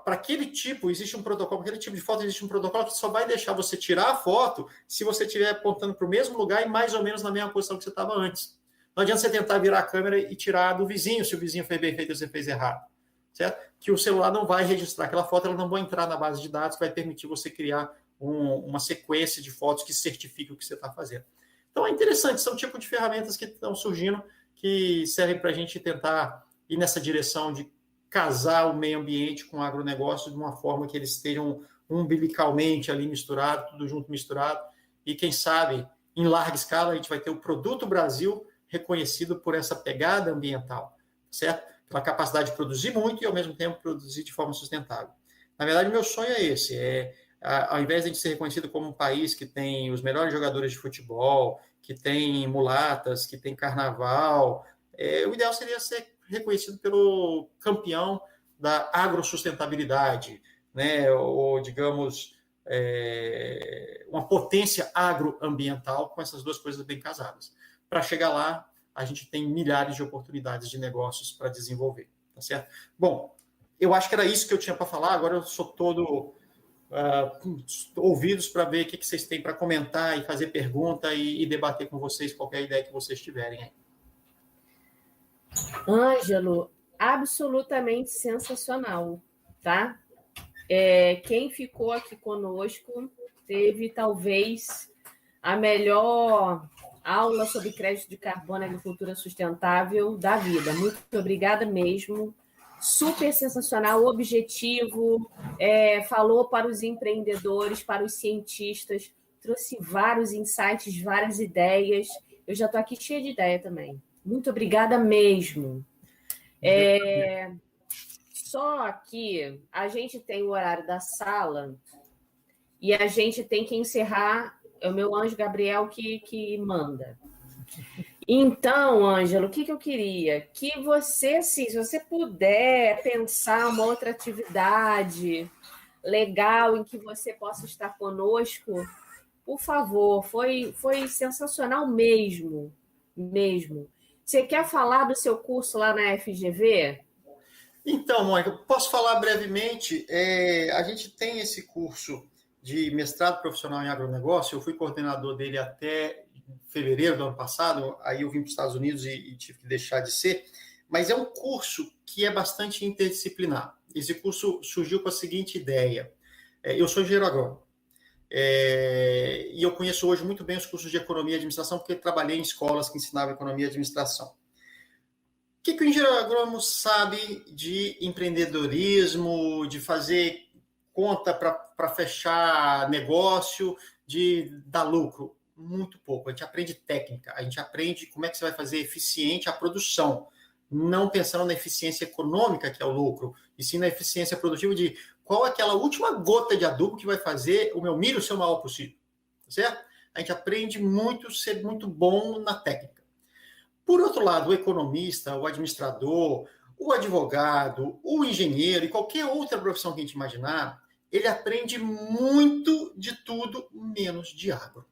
para aquele tipo, existe um protocolo, para aquele tipo de foto, existe um protocolo que só vai deixar você tirar a foto se você estiver apontando para o mesmo lugar e mais ou menos na mesma posição que você estava antes. Não adianta você tentar virar a câmera e tirar do vizinho, se o vizinho fez bem feito ou você fez errado. Certo? Que o celular não vai registrar aquela foto, ela não vai entrar na base de dados, vai permitir você criar uma sequência de fotos que certifique o que você está fazendo. Então, é interessante, são tipo de ferramentas que estão surgindo, que servem para a gente tentar ir nessa direção de casar o meio ambiente com o agronegócio de uma forma que eles estejam umbilicalmente ali misturados, tudo junto misturado, e quem sabe, em larga escala, a gente vai ter o Produto Brasil reconhecido por essa pegada ambiental, certo? Pela capacidade de produzir muito e, ao mesmo tempo, produzir de forma sustentável. Na verdade, o meu sonho é esse, ao invés de a gente ser reconhecido como um país que tem os melhores jogadores de futebol, que tem mulatas, que tem carnaval, o ideal seria ser reconhecido pelo campeão da agrosustentabilidade, né? Ou, digamos, uma potência agroambiental com essas duas coisas bem casadas. Para chegar lá, a gente tem milhares de oportunidades de negócios para desenvolver, tá certo? Bom, eu acho que era isso que eu tinha para falar, agora eu sou todo ouvidos para ver o que vocês têm para comentar e fazer pergunta e debater com vocês qualquer ideia que vocês tiverem aí. Ângelo, absolutamente sensacional, tá? Quem ficou aqui conosco teve talvez a melhor aula sobre crédito de carbono e agricultura sustentável da vida. Muito obrigada mesmo. Super sensacional, objetivo, falou para os empreendedores, para os cientistas, trouxe vários insights, várias ideias. Eu já estou aqui cheia de ideia também. Muito obrigada mesmo. Só que a gente tem o horário da sala e a gente tem que encerrar meu anjo Gabriel que manda. Então, Ângelo, o que eu queria? Que você, assim, se você puder pensar uma outra atividade legal em que você possa estar conosco, por favor, foi sensacional mesmo, mesmo. Você quer falar do seu curso lá na FGV? Então, Mônica, posso falar brevemente? A gente tem esse curso de mestrado profissional em agronegócio, eu fui coordenador dele até fevereiro do ano passado, aí eu vim para os Estados Unidos e tive que deixar de ser, mas é um curso que é bastante interdisciplinar. Esse curso surgiu com a seguinte ideia: eu sou engenheiro agrônomo, e eu conheço hoje muito bem os cursos de economia e administração, porque trabalhei em escolas que ensinavam economia e administração. O que o engenheiro agrônomo sabe de empreendedorismo, de fazer conta para fechar negócio, de dar lucro? Muito pouco. A gente aprende técnica, a gente aprende como é que você vai fazer eficiente a produção, não pensando na eficiência econômica, que é o lucro, e sim na eficiência produtiva de qual é aquela última gota de adubo que vai fazer o meu milho ser o maior possível. Certo? A gente aprende muito, ser muito bom na técnica. Por outro lado, o economista, o administrador, o advogado, o engenheiro e qualquer outra profissão que a gente imaginar, ele aprende muito de tudo menos de agro.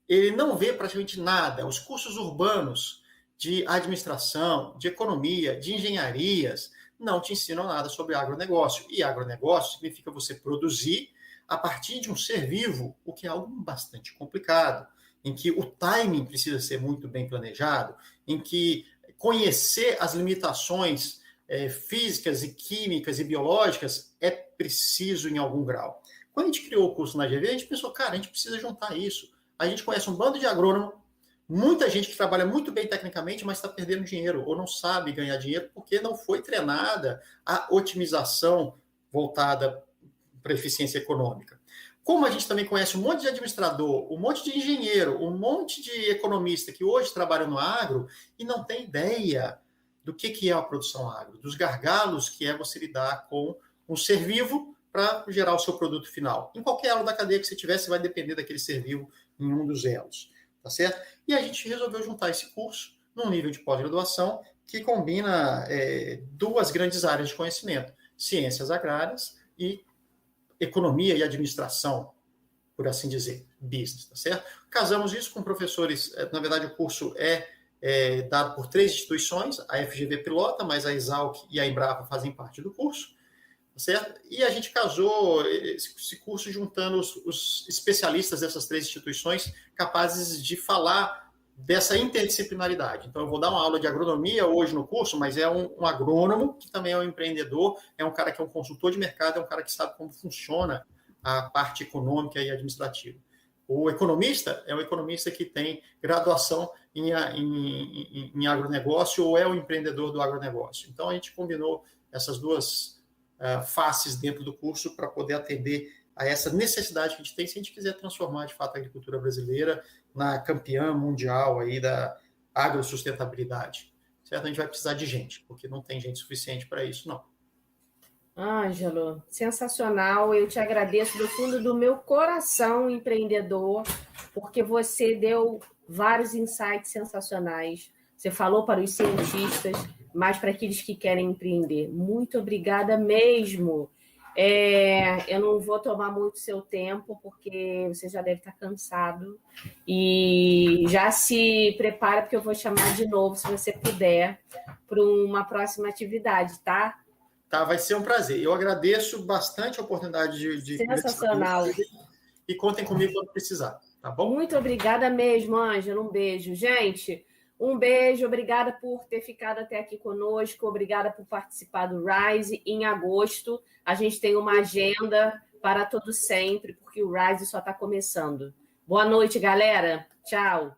Ele não vê praticamente nada. Os cursos urbanos de administração, de economia, de engenharias, não te ensinam nada sobre agronegócio. E agronegócio significa você produzir a partir de um ser vivo, o que é algo bastante complicado, em que o timing precisa ser muito bem planejado, em que conhecer as limitações físicas e químicas e biológicas é preciso em algum grau. Quando a gente criou o curso na GV, a gente pensou, cara, a gente precisa juntar isso. A gente conhece um bando de agrônomo, muita gente que trabalha muito bem tecnicamente, mas está perdendo dinheiro, ou não sabe ganhar dinheiro, porque não foi treinada a otimização voltada para eficiência econômica. Como a gente também conhece um monte de administrador, um monte de engenheiro, um monte de economista que hoje trabalham no agro e não tem ideia do que é a produção agro, dos gargalos que é você lidar com um ser vivo para gerar o seu produto final. Em qualquer elo da cadeia que você tiver, você vai depender daquele ser vivo em um dos elos, tá certo? E a gente resolveu juntar esse curso num nível de pós-graduação que combina duas grandes áreas de conhecimento: ciências agrárias e economia e administração, por assim dizer, business, tá certo? Casamos isso com professores, na verdade o curso é dado por 3 instituições, a FGV pilota, mas a Exalc e a Embrapa fazem parte do curso, tá certo? E a gente casou esse curso juntando os especialistas dessas 3 instituições capazes de falar dessa interdisciplinaridade. Então, eu vou dar uma aula de agronomia hoje no curso, mas é um agrônomo que também é um empreendedor, é um cara que é um consultor de mercado, é um cara que sabe como funciona a parte econômica e administrativa. O economista é um economista que tem graduação em agronegócio ou é o empreendedor do agronegócio. Então, a gente combinou essas duas faces dentro do curso para poder atender a essa necessidade que a gente tem, se a gente quiser transformar, de fato, a agricultura brasileira na campeã mundial aí da agrosustentabilidade. Certo? A gente vai precisar de gente, porque não tem gente suficiente para isso, não. Ângelo, sensacional. Eu te agradeço do fundo do meu coração, empreendedor, porque você deu vários insights sensacionais. Você falou para os cientistas, mas para aqueles que querem empreender. Muito obrigada mesmo. Eu não vou tomar muito seu tempo, porque você já deve estar cansado. E já se prepara, porque eu vou chamar de novo, se você puder, para uma próxima atividade, tá? Tá, vai ser um prazer. Eu agradeço bastante a oportunidade de sensacional. E contem comigo quando precisar, tá bom? Muito obrigada mesmo, Ângela. Um beijo. Gente, um beijo. Obrigada por ter ficado até aqui conosco. Obrigada por participar do Rise. Em agosto, a gente tem uma agenda para todo sempre, porque o Rise só está começando. Boa noite, galera. Tchau.